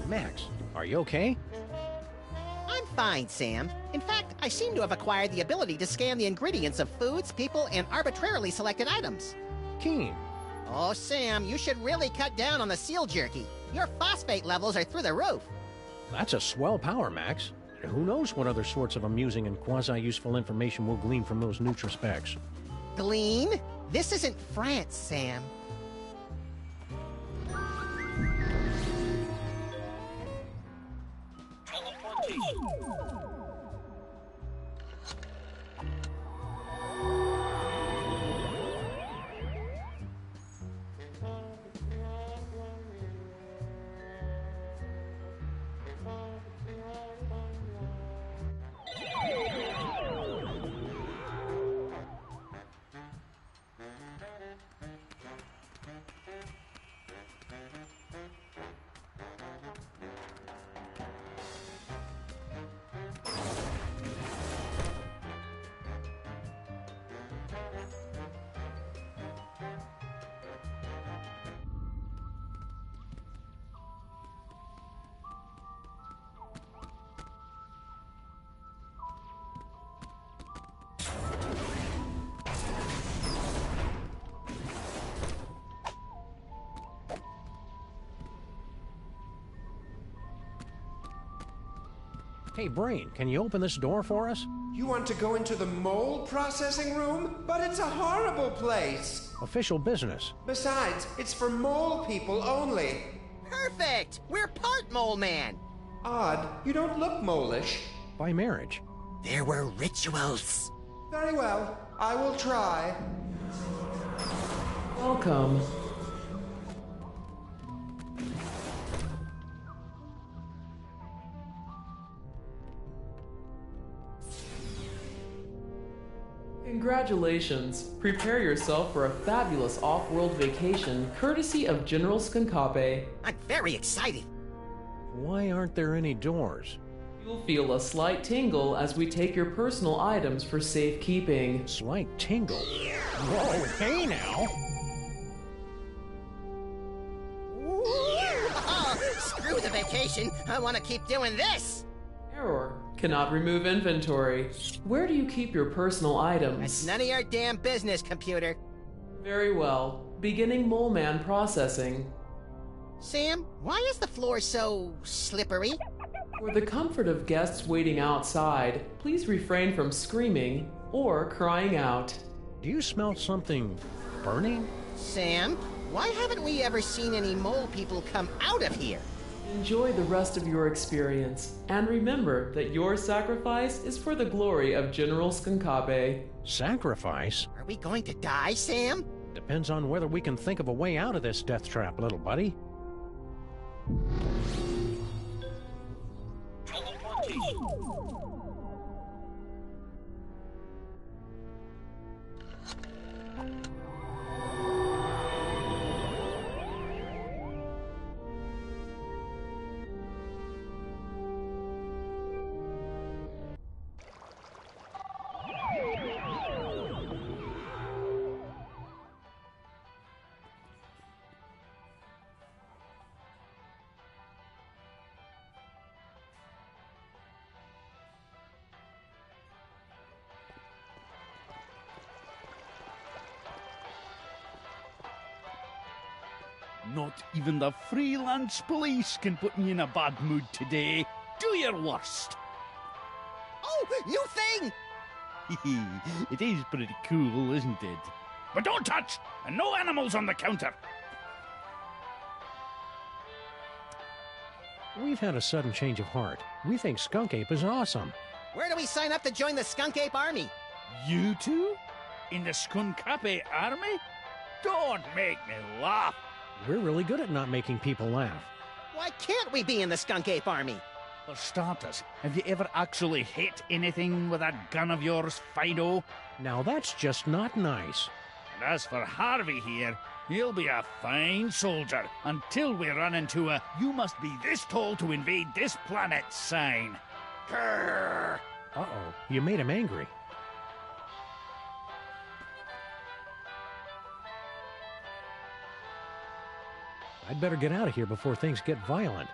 S5: Max, are you okay?
S4: I'm fine, Sam. In fact, I seem to have acquired the ability to scan the ingredients of foods, people, and arbitrarily selected items.
S5: Keen.
S4: Oh, Sam, you should really cut down on the seal jerky. Your phosphate levels are through the roof.
S5: That's a swell power, Max. And who knows what other sorts of amusing and quasi-useful information we'll glean from those Nutraspecs.
S4: Glean? This isn't France, Sam.
S5: Hey, Brain, can you open this door for us?
S7: You want to go into the mole processing room? But it's a horrible place.
S5: Official business.
S7: Besides, it's for mole people only.
S4: Perfect! We're part mole man.
S7: Odd, you don't look mole-ish.
S5: By marriage.
S4: There were rituals.
S7: Very well, I will try.
S11: Welcome. Congratulations! Prepare yourself for a fabulous off-world vacation courtesy of General Skunkape.
S4: I'm very excited.
S5: Why aren't there any doors?
S11: You'll feel a slight tingle as we take your personal items for safekeeping.
S5: Slight tingle? Whoa, hey now!
S4: Screw the vacation. I want to keep doing this.
S11: Error. Cannot remove inventory. Where do you keep your personal items?
S4: It's none of your damn business, computer.
S11: Very well. Beginning Mole Man processing.
S4: Sam, why is the floor so slippery?
S11: For the comfort of guests waiting outside, please refrain from screaming or crying out.
S5: Do you smell something burning?
S4: Sam, why haven't we ever seen any mole people come out of here?
S11: Enjoy the rest of your experience, and remember that your sacrifice is for the glory of General Skunkape.
S5: Sacrifice?
S4: Are we going to die, Sam?
S5: Depends on whether we can think of a way out of this death trap, little buddy.
S16: Not even the freelance police can put me in a bad mood today. Do your worst.
S4: Oh, new thing!
S16: It is pretty cool, isn't it? But don't touch! And no animals on the counter!
S5: We've had a sudden change of heart. We think Skunk Ape is awesome.
S4: Where do we sign up to join the Skunk Ape Army?
S16: You two? In the Skunkape Army? Don't make me laugh!
S5: We're really good at not making people laugh.
S4: Why can't we be in the Skunk Ape Army?
S16: For starters, have you ever actually hit anything with that gun of yours, Fido?
S5: Now that's just not nice.
S16: And as for Harvey here, he'll be a fine soldier until we run into a "you must be this tall to invade this planet" sign. Grrr.
S5: Uh-oh, you made him angry. I'd better get out of here before things get violent.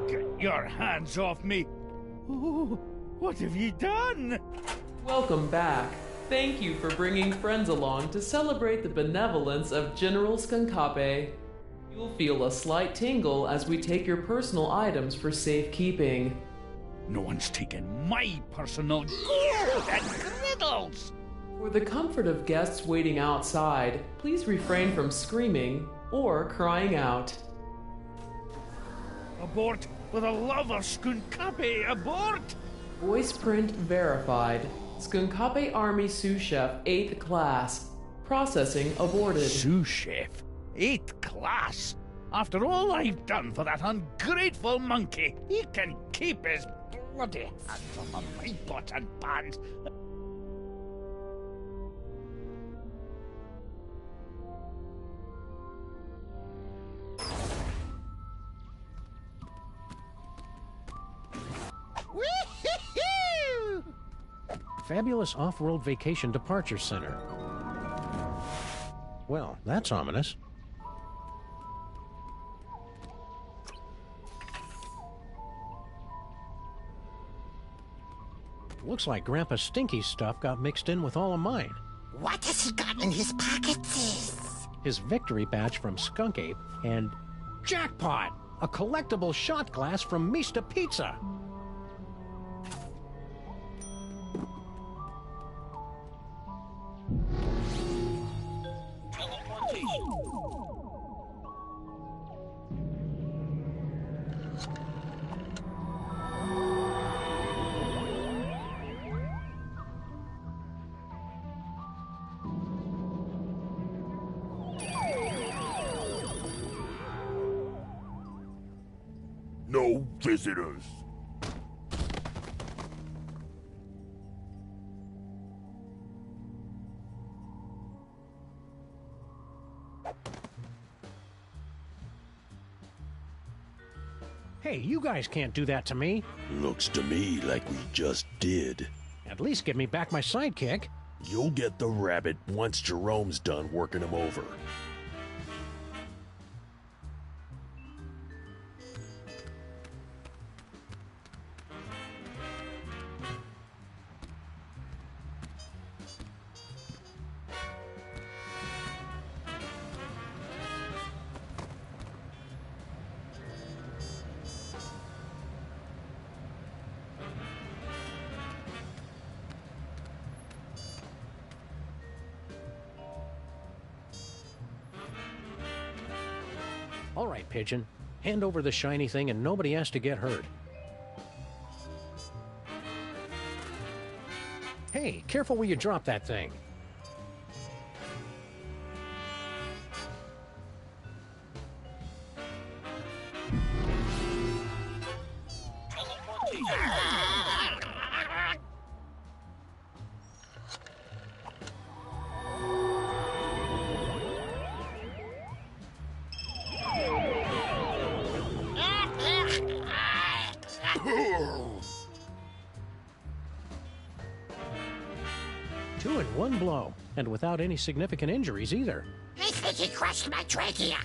S16: Get your hands off me! Oh, what have you done?
S11: Welcome back. Thank you for bringing friends along to celebrate the benevolence of General Skunkape. You'll feel a slight tingle as we take your personal items for safekeeping.
S16: No one's taken my personal gold and griddles!
S11: For the comfort of guests waiting outside, please refrain from screaming or crying out.
S16: Abort! For the love of Skunkape, abort!
S11: Voice print verified. Skunkape Army Sous Chef 8th Class. Processing aborted.
S16: Sous Chef? 8th Class? After all I've done for that ungrateful monkey, he can keep his bloody hands off of my pots and pans.
S5: Fabulous Off-World Vacation Departure Center. Well, that's ominous. Looks like Grandpa Stinky's stuff got mixed in with all of mine.
S4: What has he got in his pockets?
S5: His victory badge from Skunk Ape and jackpot! A collectible shot glass from Mista Pizza!
S3: No visitors.
S5: Hey, you guys can't do that to me.
S18: Looks to me like we just did.
S5: At least give me back my sidekick.
S18: You'll get the rabbit once Jerome's done working him over.
S5: All right, Pigeon. Hand over the shiny thing and nobody has to get hurt. Hey, careful where you drop that thing. Two in one blow, and without any significant injuries either.
S4: I think he crushed my trachea.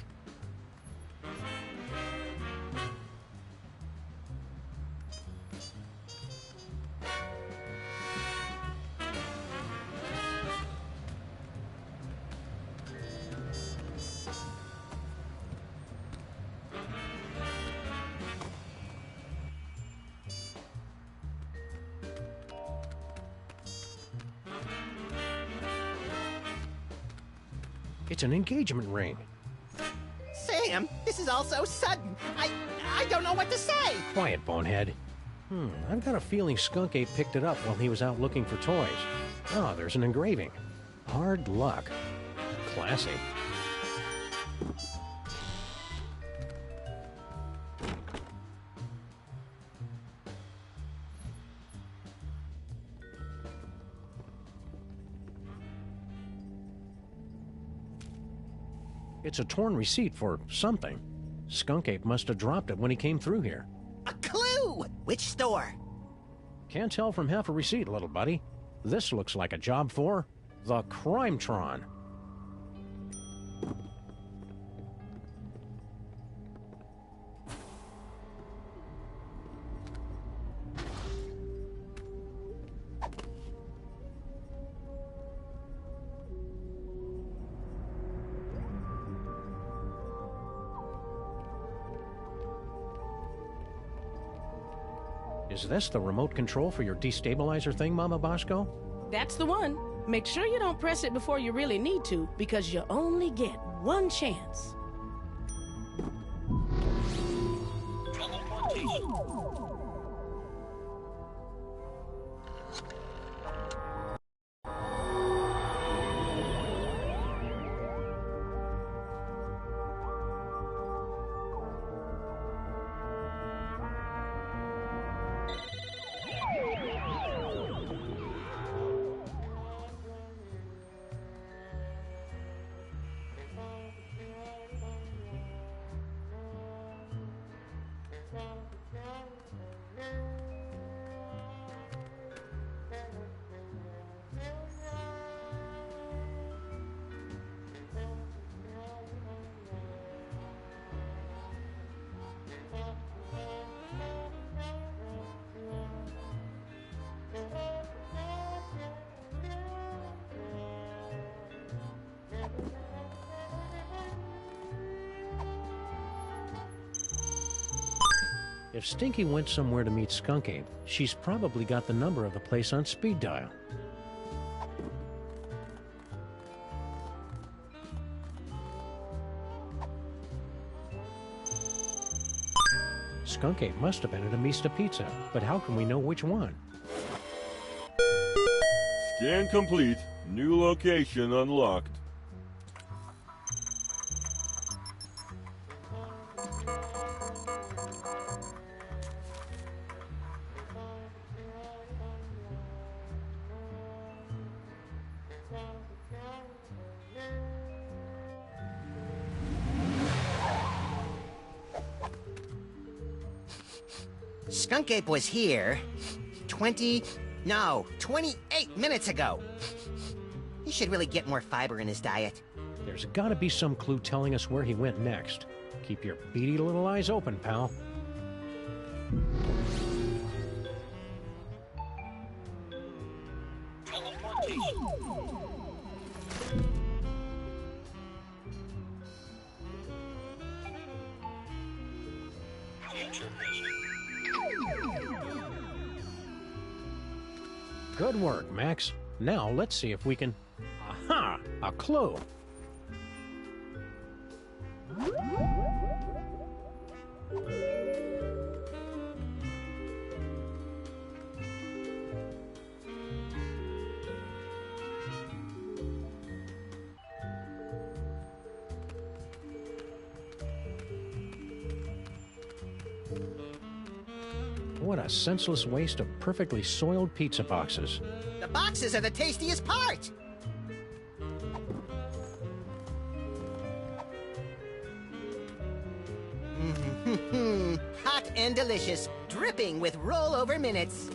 S5: It's an engagement ring.
S4: Sam, this is all so sudden. I don't know what to say.
S5: Quiet, bonehead. I've got a feeling Skunk Ape picked it up while he was out looking for toys. Oh, there's an engraving. Hard luck. Classy. It's a torn receipt for something. Skunk Ape must have dropped it when he came through here.
S4: A clue! Which store?
S5: Can't tell from half a receipt, little buddy. This looks like a job for the Crimetron. Is this the remote control for your destabilizer thing, Mama Bosco?
S15: That's the one. Make sure you don't press it before you really need to, because you only get one chance.
S5: If Stinky went somewhere to meet Skunk Ape, she's probably got the number of the place on speed dial. Skunk Ape must have been at a Mista Pizza, but how can we know which one?
S17: Scan complete. New location unlocked.
S4: Skunk Ape was here 28 minutes ago. He should really get more fiber in his diet.
S5: There's gotta be some clue telling us where he went next. Keep your beady little eyes open, pal. Good work, Max. Now let's see if we can... Aha! A clue! What a senseless waste of perfectly soiled pizza boxes.
S4: The boxes are the tastiest part! Hot and delicious, dripping with rollover minutes.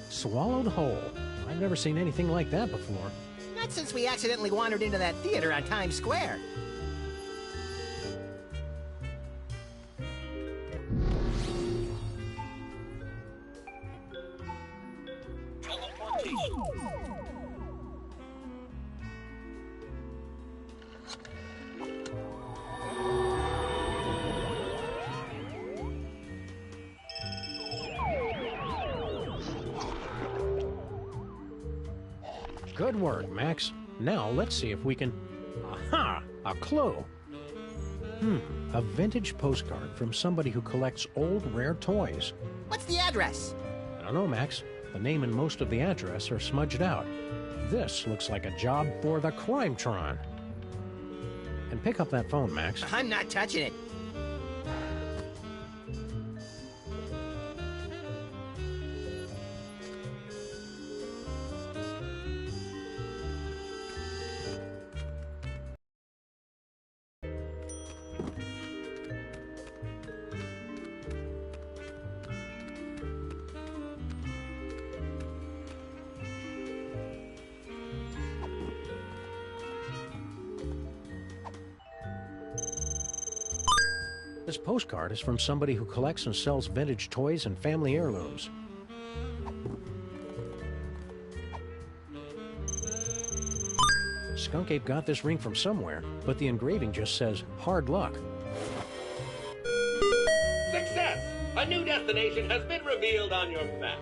S5: Swallowed whole. I've never seen anything like that before.
S4: Not since we accidentally wandered into that theater on Times Square.
S5: Good work, Max. Now let's see if we can... Aha! A clue! A vintage postcard from somebody who collects old, rare toys.
S4: What's the address?
S5: I don't know, Max. The name and most of the address are smudged out. This looks like a job for the Crimetron. And pick up that phone, Max.
S4: I'm not touching it.
S5: This postcard is from somebody who collects and sells vintage toys and family heirlooms. Skunk Ape got this ring from somewhere, but the engraving just says, hard luck.
S9: Success! A new destination has been revealed on your map.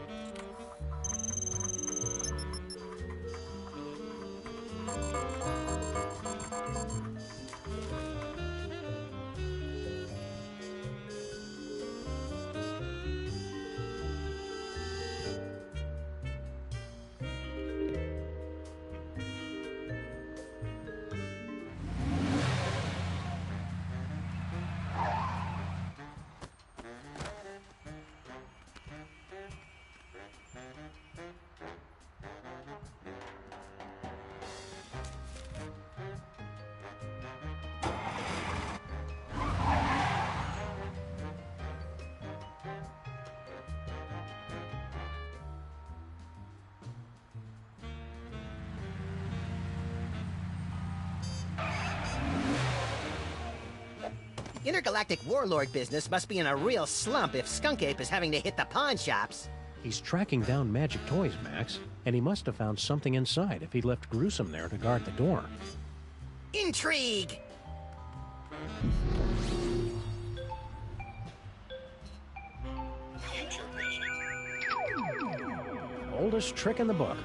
S4: Intergalactic warlord business must be in a real slump if Skunk Ape is having to hit the pawn shops.
S5: He's tracking down magic toys, Max, and he must have found something inside if he left Gruesome there to guard the door.
S4: Intrigue!
S5: Oldest trick in the book.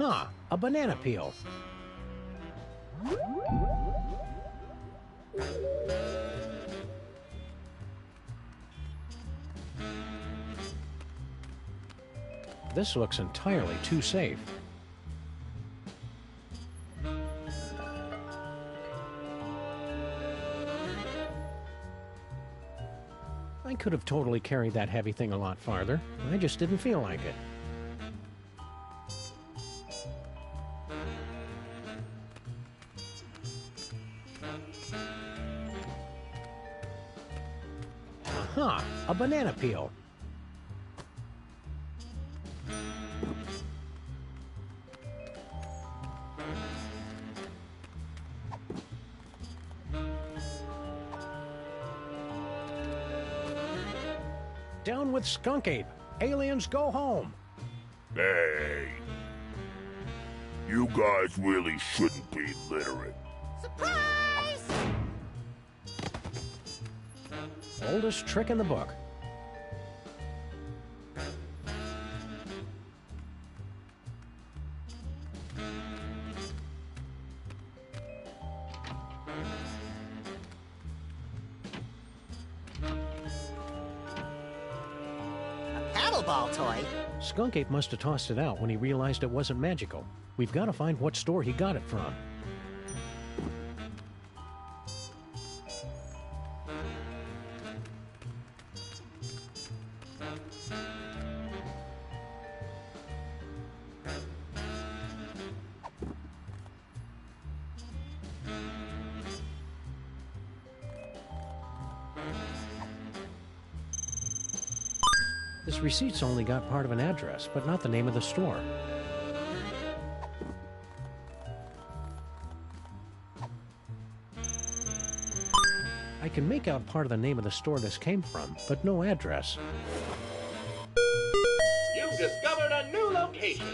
S5: Aha! A banana peel. This looks entirely too safe. I could have totally carried that heavy thing a lot farther. I just didn't feel like it. Aha! A banana peel. Down with Skunk Ape. Aliens go home.
S3: Hey. You guys really shouldn't be littering.
S4: Surprise!
S5: Oldest trick in the book.
S4: Paddleball toy?
S5: Skunk Ape must have tossed it out when he realized it wasn't magical. We've got to find what store he got it from. This receipt's only got part of an address, but not the name of the store. I can make out part of the name of the store this came from, but no address.
S9: You've discovered a new location.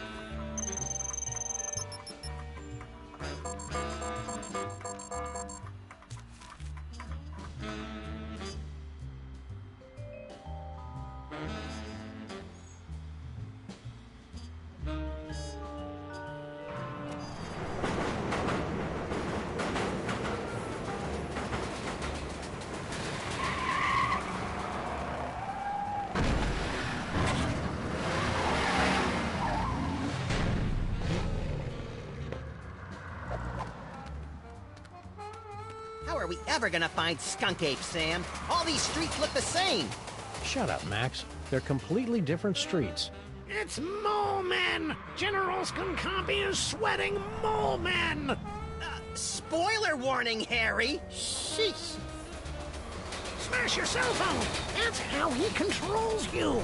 S4: How are we ever gonna find Skunk Ape, Sam? All these streets look the same.
S5: Shut up, Max. They're completely different streets.
S8: It's Mole Men! General Skunkapi is sweating Mole Men!
S4: Spoiler warning, Harry! Sheesh.
S8: Smash your cell phone! That's how he controls you!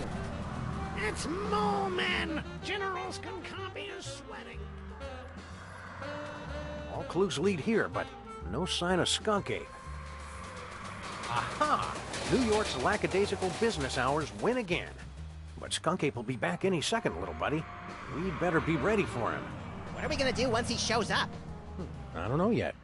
S8: It's Mole Men! General Skunkapi is sweating.
S5: All clues lead here, but no sign of Skunk Ape. Aha! New York's lackadaisical business hours win again. But Skunk Ape will be back any second, little buddy. We'd better be ready for him.
S4: What are we gonna do once he shows up?
S5: I don't know yet.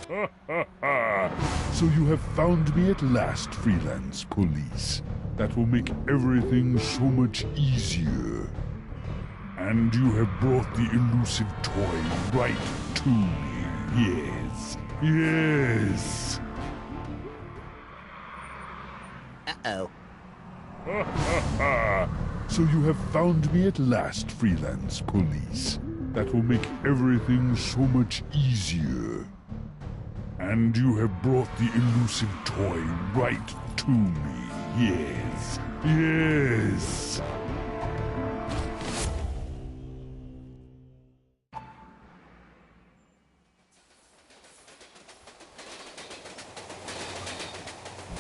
S3: Ha ha ha! So you have found me at last, freelance police. That will make everything so much easier. And you have brought the elusive toy right to me. Yes. Yes.
S4: Uh-oh.
S3: Ha ha ha! So you have found me at last, freelance police. That will make everything so much easier. And you have brought the elusive toy right to me. Yes. Yes.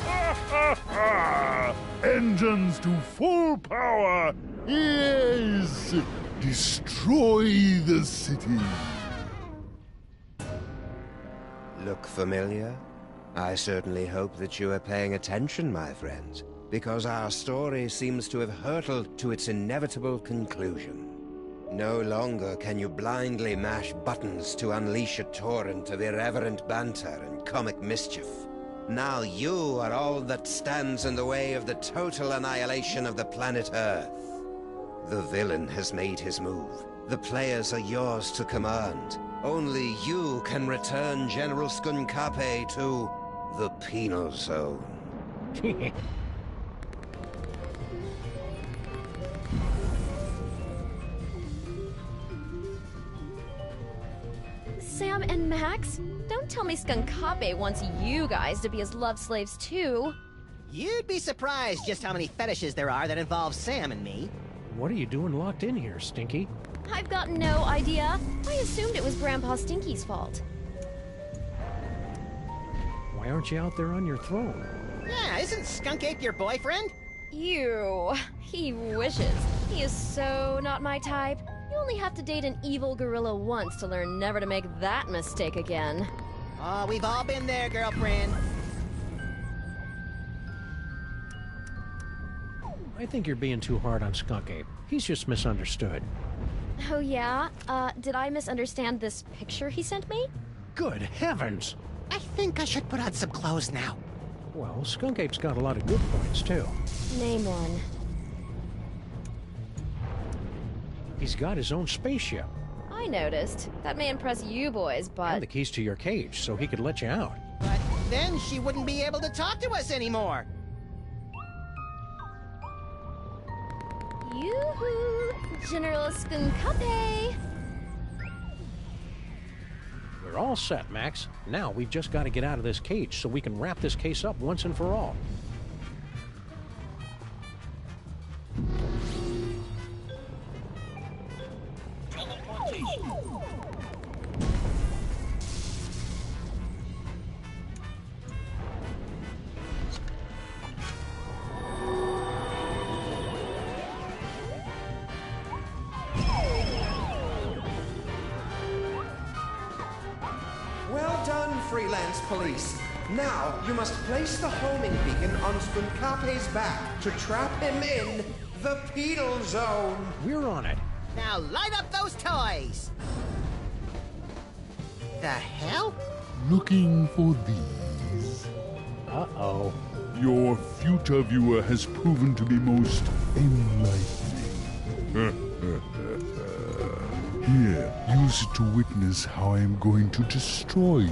S3: Ha ha ha! Engines to full power! Yes! Destroy the city!
S2: Look familiar? I certainly hope that you are paying attention, my friends, because our story seems to have hurtled to its inevitable conclusion. No longer can you blindly mash buttons to unleash a torrent of irreverent banter and comic mischief. Now you are all that stands in the way of the total annihilation of the planet Earth. The villain has made his move. The players are yours to command. Only you can return General Skunkape to the penal zone.
S6: Sam and Max, don't tell me Skunkape wants you guys to be his love slaves too.
S4: You'd be surprised just how many fetishes there are that involve Sam and me.
S5: What are you doing locked in here, Stinky?
S6: I've got no idea. I assumed it was Grandpa Stinky's fault.
S5: Why aren't you out there on your throne?
S4: Yeah, isn't Skunkape your boyfriend?
S6: Ew. He wishes. He is so not my type. You only have to date an evil gorilla once to learn never to make that mistake again.
S4: Oh, we've all been there, girlfriend.
S5: I think you're being too hard on Skunkape. He's just misunderstood.
S6: Oh yeah? Did I misunderstand this picture he sent me?
S5: Good heavens!
S4: I think I should put on some clothes now.
S5: Well, Skunkape's got a lot of good points, too.
S6: Name one.
S5: He's got his own spaceship.
S6: I noticed. That may impress you boys, but...
S5: And the keys to your cage, so he could let you out.
S4: But then she wouldn't be able to talk to us anymore.
S6: Yoo-hoo! General Skunkape!
S5: We're all set, Max. Now we've just got to get out of this cage so we can wrap this case up once and for all.
S7: Well done, freelance police. Now, you must place the homing beacon on Skunkape's back to trap him in the penal zone.
S5: We're on it.
S4: Now light up those toys! The hell?
S3: Looking for these.
S5: Uh-oh.
S3: Your future viewer has proven to be most enlightening. Here, use it to witness how I am going to destroy you.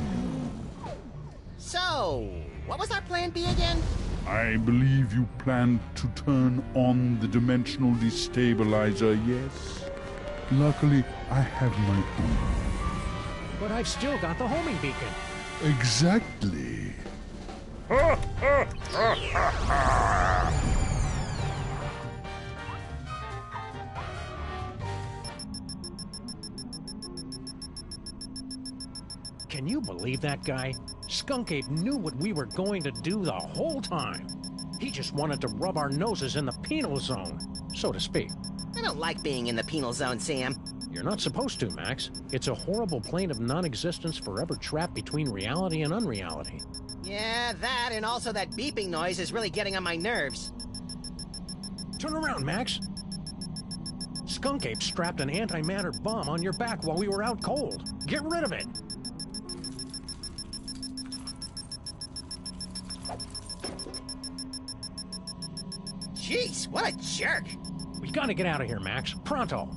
S4: So, what was our plan B again?
S3: I believe you plan to turn on the dimensional destabilizer, yes? Luckily, I have my own.
S5: But I've still got the homing beacon.
S3: Exactly.
S5: Can you believe that guy? Skunkape knew what we were going to do the whole time. He just wanted to rub our noses in the penal zone, so to speak.
S4: I don't like being in the penal zone, Sam.
S5: You're not supposed to, Max. It's a horrible plane of non-existence forever trapped between reality and unreality.
S4: Yeah, that and also that beeping noise is really getting on my nerves.
S5: Turn around, Max. Skunkape strapped an antimatter bomb on your back while we were out cold. Get rid of it.
S4: Jeez, what a jerk!
S5: We gotta get out of here, Max. Pronto.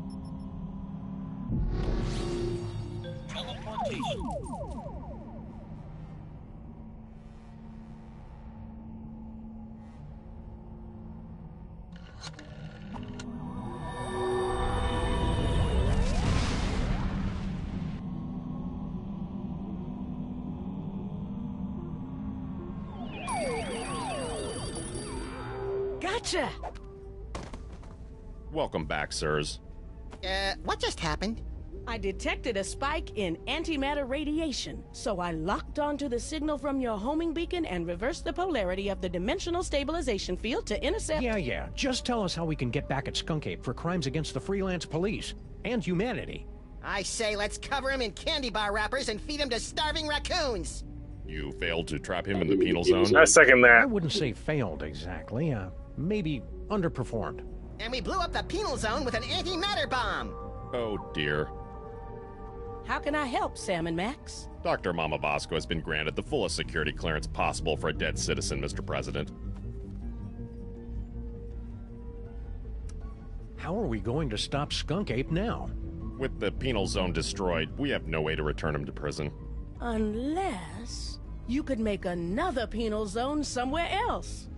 S15: Gotcha!
S10: Welcome back, sirs.
S4: What just happened?
S15: I detected a spike in antimatter radiation, so I locked onto the signal from your homing beacon and reversed the polarity of the dimensional stabilization field to intercept...
S5: Yeah. Just tell us how we can get back at Skunkape for crimes against the freelance police and humanity.
S4: I say let's cover him in candy bar wrappers and feed him to starving raccoons!
S10: You failed to trap him in the penal zone?
S1: I second that.
S5: I wouldn't say failed exactly. Maybe underperformed.
S4: And we blew up the penal zone with an antimatter bomb!
S10: Oh, dear.
S15: How can I help, Sam and Max?
S10: Dr. Mama Bosco has been granted the fullest security clearance possible for a dead citizen, Mr. President.
S5: How are we going to stop Skunk Ape now?
S10: With the penal zone destroyed, we have no way to return him to prison.
S15: Unless you could make another penal zone somewhere else.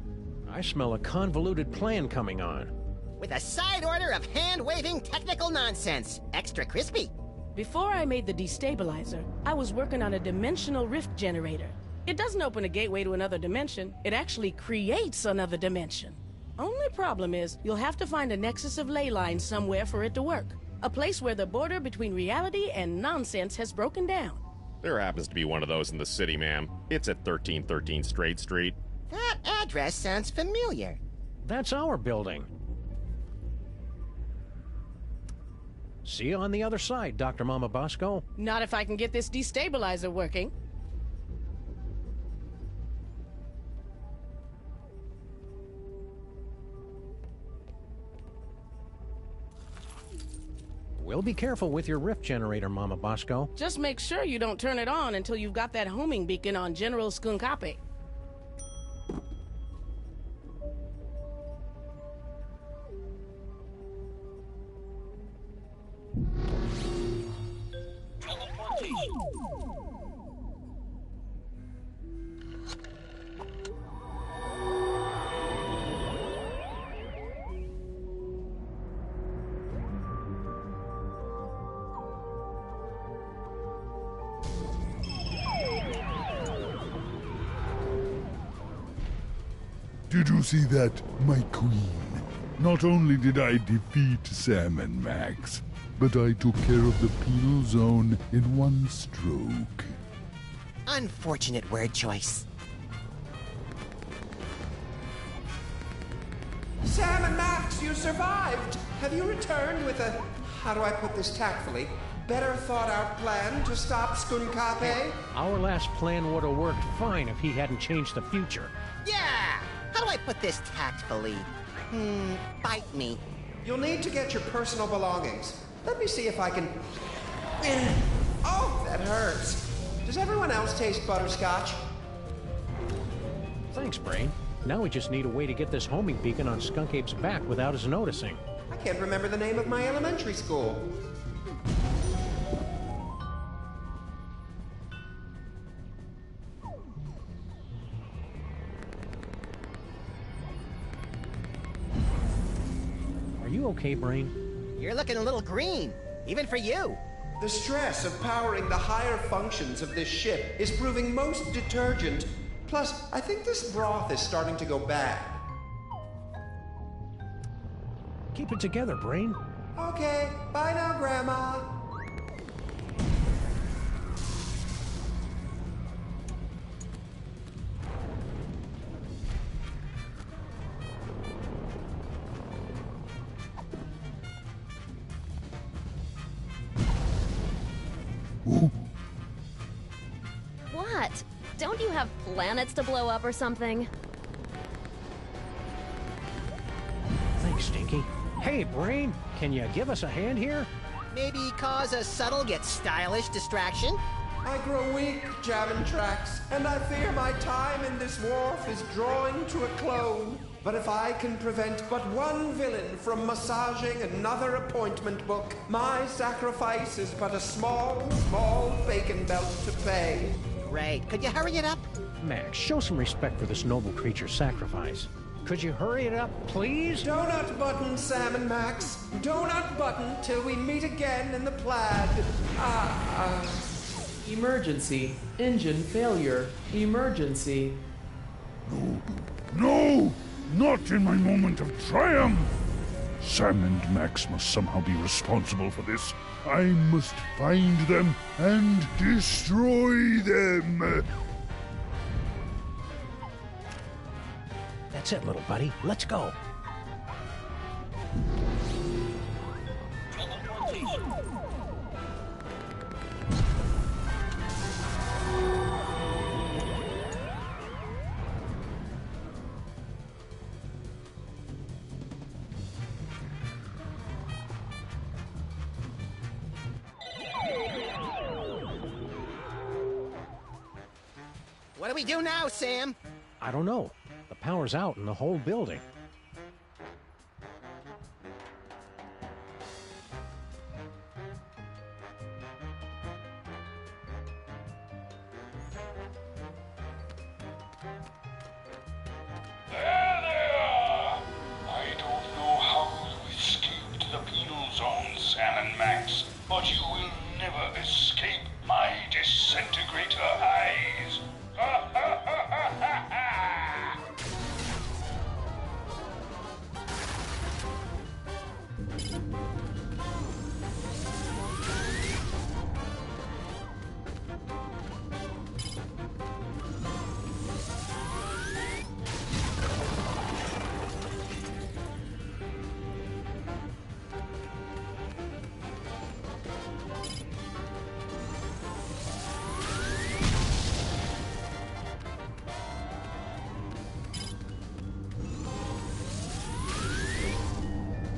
S5: I smell a convoluted plan coming on.
S4: With a side order of hand-waving technical nonsense. Extra crispy.
S15: Before I made the destabilizer, I was working on a dimensional rift generator. It doesn't open a gateway to another dimension, it actually creates another dimension. Only problem is, you'll have to find a nexus of ley lines somewhere for it to work. A place where the border between reality and nonsense has broken down.
S10: There happens to be one of those in the city, ma'am. It's at 1313 Straight Street.
S4: That address sounds familiar.
S5: That's our building. See you on the other side, Dr. Mama Bosco.
S15: Not if I can get this destabilizer working.
S5: We'll be careful with your rift generator, Mama Bosco.
S15: Just make sure you don't turn it on until you've got that homing beacon on General Skunkape.
S3: Did you see that, my queen? Not only did I defeat Sam and Max, but I took care of the penal zone in one stroke.
S4: Unfortunate word choice.
S7: Sam and Max, you survived! Have you returned with a, how do I put this tactfully, better thought out plan to stop Skunkape?
S5: Our last plan would have worked fine if he hadn't changed the future.
S4: Yeah! How do I put this tactfully? Bite me.
S7: You'll need to get your personal belongings. Let me see if I can... Oh, that hurts. Does everyone else taste butterscotch?
S5: Thanks, Brain. Now we just need a way to get this homing beacon on Skunk Ape's back without us noticing.
S7: I can't remember the name of my elementary school.
S5: Are you okay, Brain?
S4: You're looking a little green, even for you.
S7: The stress of powering the higher functions of this ship is proving most detergent. Plus, I think this broth is starting to go bad.
S5: Keep it together, Brain.
S7: Okay, bye now, Grandma.
S6: What? Don't you have planets to blow up or something?
S5: Thanks, Stinky. Hey, Brain, can you give us a hand here?
S4: Maybe cause a subtle yet stylish distraction?
S7: I grow weak, jamming tracks, and I fear my time in this wharf is drawing to a close. But if I can prevent but one villain from massaging another appointment book, my sacrifice is but a small bacon belt to pay.
S4: Great. Could you hurry it up?
S5: Max, show some respect for this noble creature's sacrifice. Could you hurry it up, please?
S7: Donut button, Sam and Max. Donut button till we meet again in the plaid.
S11: Emergency. Engine failure. Emergency.
S3: No! Not in my moment of triumph! Sam and Max must somehow be responsible for this. I must find them and destroy them!
S5: That's it, little buddy. Let's go.
S4: What do we do now, Sam?
S5: I don't know. The power's out in the whole building.
S3: There they are! I don't know how you escaped the penal zone, Sam and Max, but you will never escape my disintegrator eyes. Ha ha ha ha ha ha!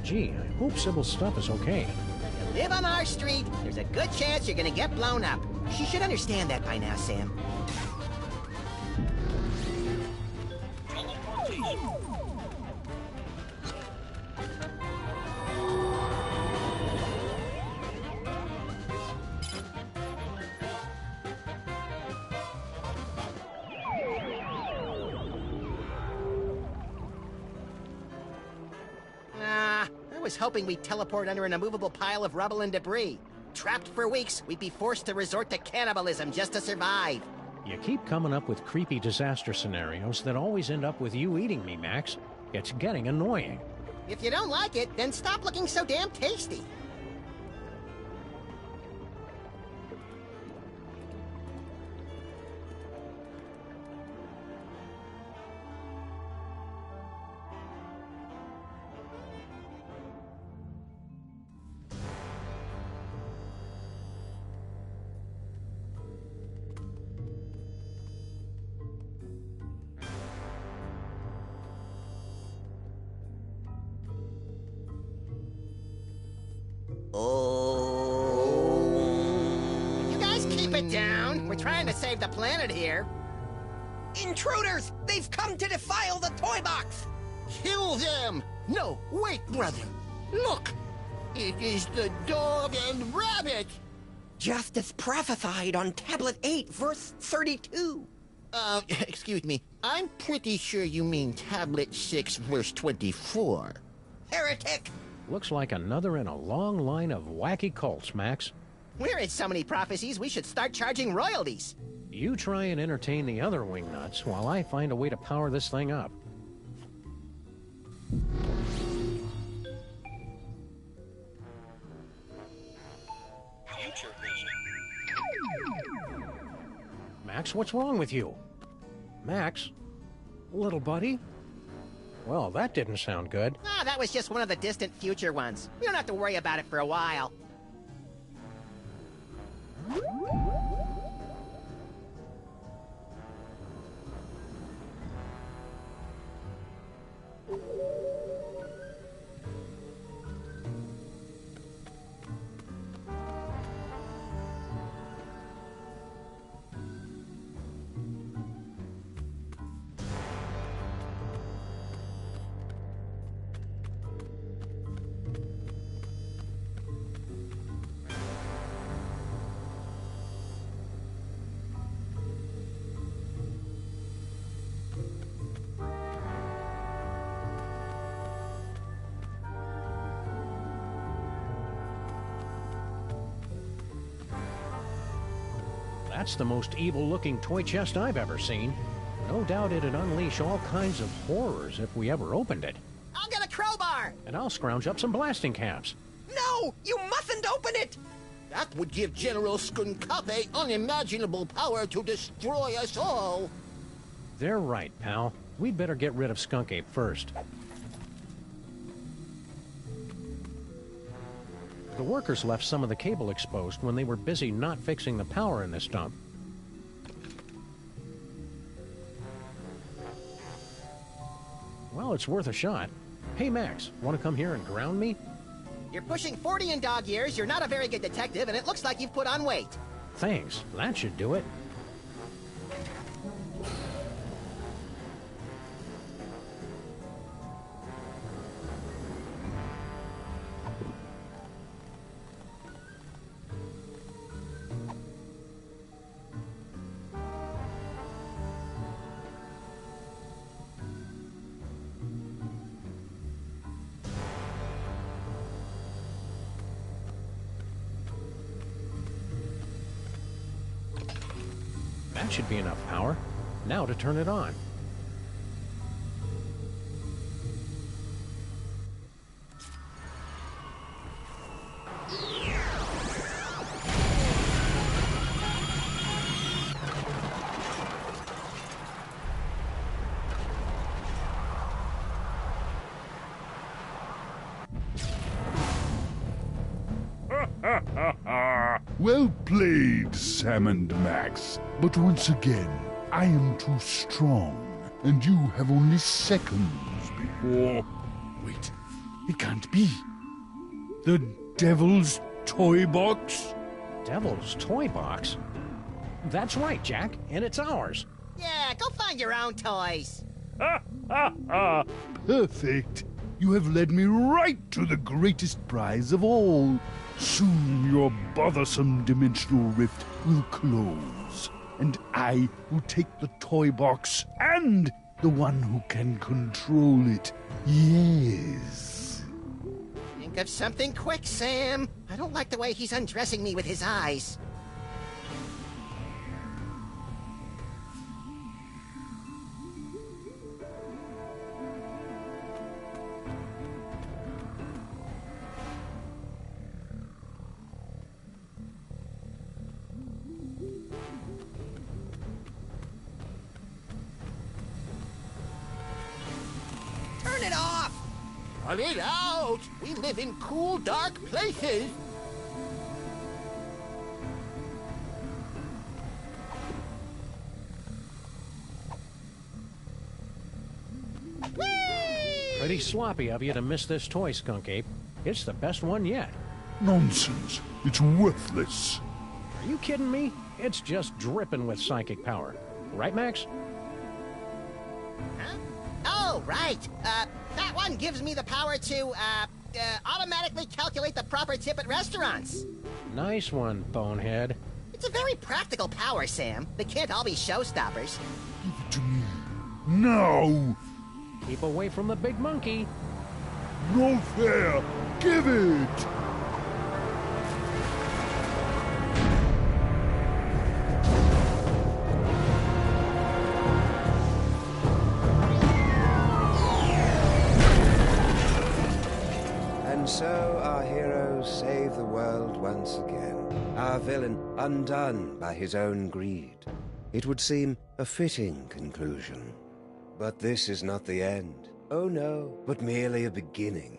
S5: Gee, I hope Sybil's stuff is okay.
S4: You live on our street, there's a good chance you're gonna get blown up. She should understand that by now, Sam. I was hoping we'd teleport under an immovable pile of rubble and debris. Trapped for weeks, we'd be forced to resort to cannibalism just to survive.
S5: You keep coming up with creepy disaster scenarios that always end up with you eating me, Max. It's getting annoying.
S4: If you don't like it, then stop looking so damn tasty. You guys keep it down. We're trying to save the planet here.
S7: Intruders! They've come to defile the toy box!
S19: Kill them! No, wait, brother. Look! It is the dog and rabbit!
S7: Just as prophesied on Tablet 8, verse 32.
S19: Excuse me. I'm pretty sure you mean Tablet 6, verse 24.
S7: Heretic!
S5: Looks like another in a long line of wacky cults, Max.
S4: We're in so many prophecies, we should start charging royalties.
S5: You try and entertain the other wingnuts while I find a way to power this thing up.
S13: Future vision.
S5: Max, what's wrong with you? Max? Little buddy? Well, that didn't sound good.
S4: Ah, that was just one of the distant future ones. We don't have to worry about it for a while.
S5: That's the most evil-looking toy chest I've ever seen. No doubt it'd unleash all kinds of horrors if we ever opened it.
S4: I'll get a crowbar!
S5: And I'll scrounge up some blasting caps.
S7: No! You mustn't open it!
S19: That would give General Skunkape unimaginable power to destroy us all.
S5: They're right, pal. We'd better get rid of Skunk Ape first. The workers left some of the cable exposed when they were busy not fixing the power in this dump. Well, it's worth a shot. Hey, Max, want to come here and ground me?
S4: You're pushing 40 in dog years, you're not a very good detective, and it looks like you've put on weight.
S5: Thanks. That should do it. That should be enough power. Now to turn it on.
S3: Well played, Sam and Max. But once again, I am too strong, and you have only seconds before... Wait, it can't be. The Devil's Toy Box?
S5: Devil's Toy Box? That's right, Jack, and it's ours.
S4: Yeah, go find your own toys.
S3: Perfect. You have led me right to the greatest prize of all. Soon your bothersome dimensional rift will close, and I will take the toy box and the one who can control it. Yes.
S4: Think of something quick, Sam. I don't like the way he's undressing me with his eyes. Turn it off!
S19: Cut it out! We live in cool, dark places.
S5: Pretty sloppy of you to miss this toy, Skunk Ape. It's the best one yet.
S3: Nonsense. It's worthless.
S5: Are you kidding me? It's just dripping with psychic power. Right, Max?
S4: Huh? Oh, right. That one gives me the power to, automatically calculate the proper tip at restaurants.
S5: Nice one, bonehead.
S4: It's a very practical power, Sam. They can't all be showstoppers.
S3: Give it to me. Now!
S5: Keep away from the big monkey.
S3: No fair! Give it!
S2: And so our hero saved the world once again. Our villain undone by his own greed. It would seem a fitting conclusion. But this is not the end. Oh no, but merely a beginning.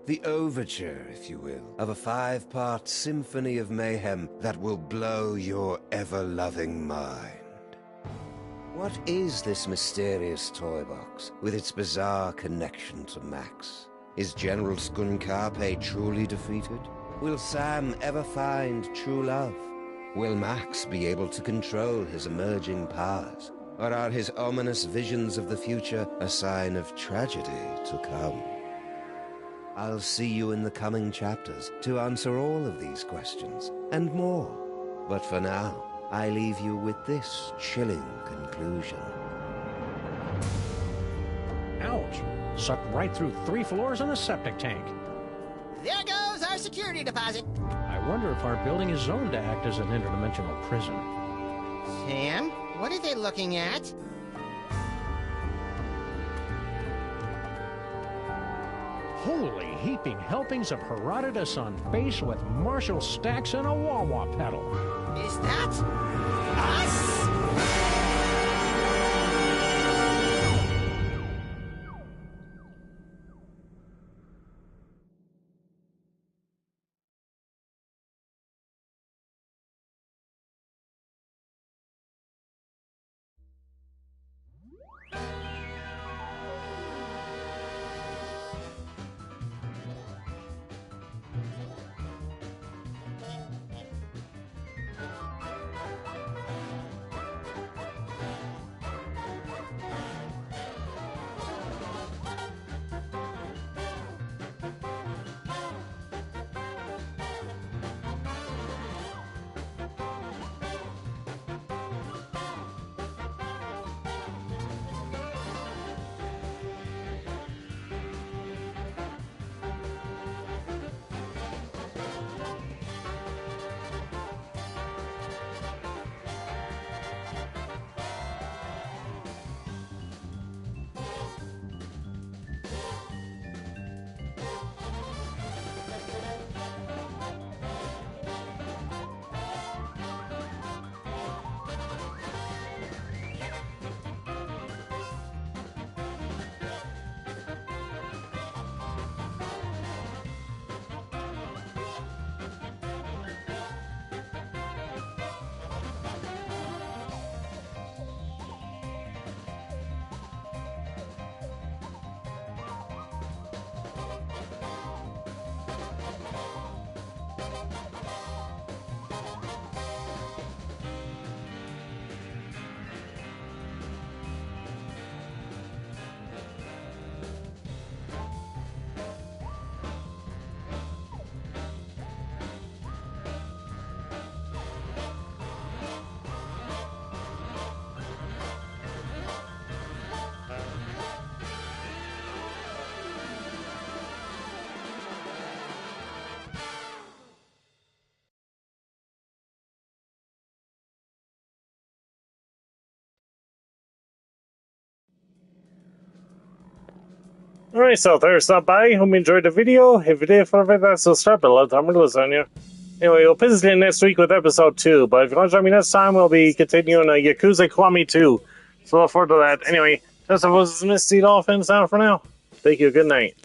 S2: The overture, if you will, of a 5-part symphony of mayhem that will blow your ever-loving mind. What is this mysterious toy box, with its bizarre connection to Max? Is General Skunkarpe truly defeated? Will Sam ever find true love? Will Max be able to control his emerging powers? Or are his ominous visions of the future a sign of tragedy to come? I'll see you in the coming chapters to answer all of these questions, and more. But for now, I leave you with this chilling conclusion.
S5: Ouch! Sucked right through 3 floors and a septic tank.
S4: There goes our security deposit.
S5: I wonder if our building is zoned to act as an interdimensional prison.
S4: Sam, what are they looking at?
S5: Holy heaping helpings of Herodotus on base with Marshall stacks and a wah-wah pedal.
S4: Is that us?
S1: Alright, so thanks for stopping by. Hope you enjoyed the video. If you did, forget that subscribe button. Love time to listen on you. Anyway, we'll visit you next week with episode 2. But if you want to join me next time, we'll be continuing Yakuza Kiwami 2. So look forward to that. Anyway, this was Mistydolphin. Sound for now. Thank you. Good night.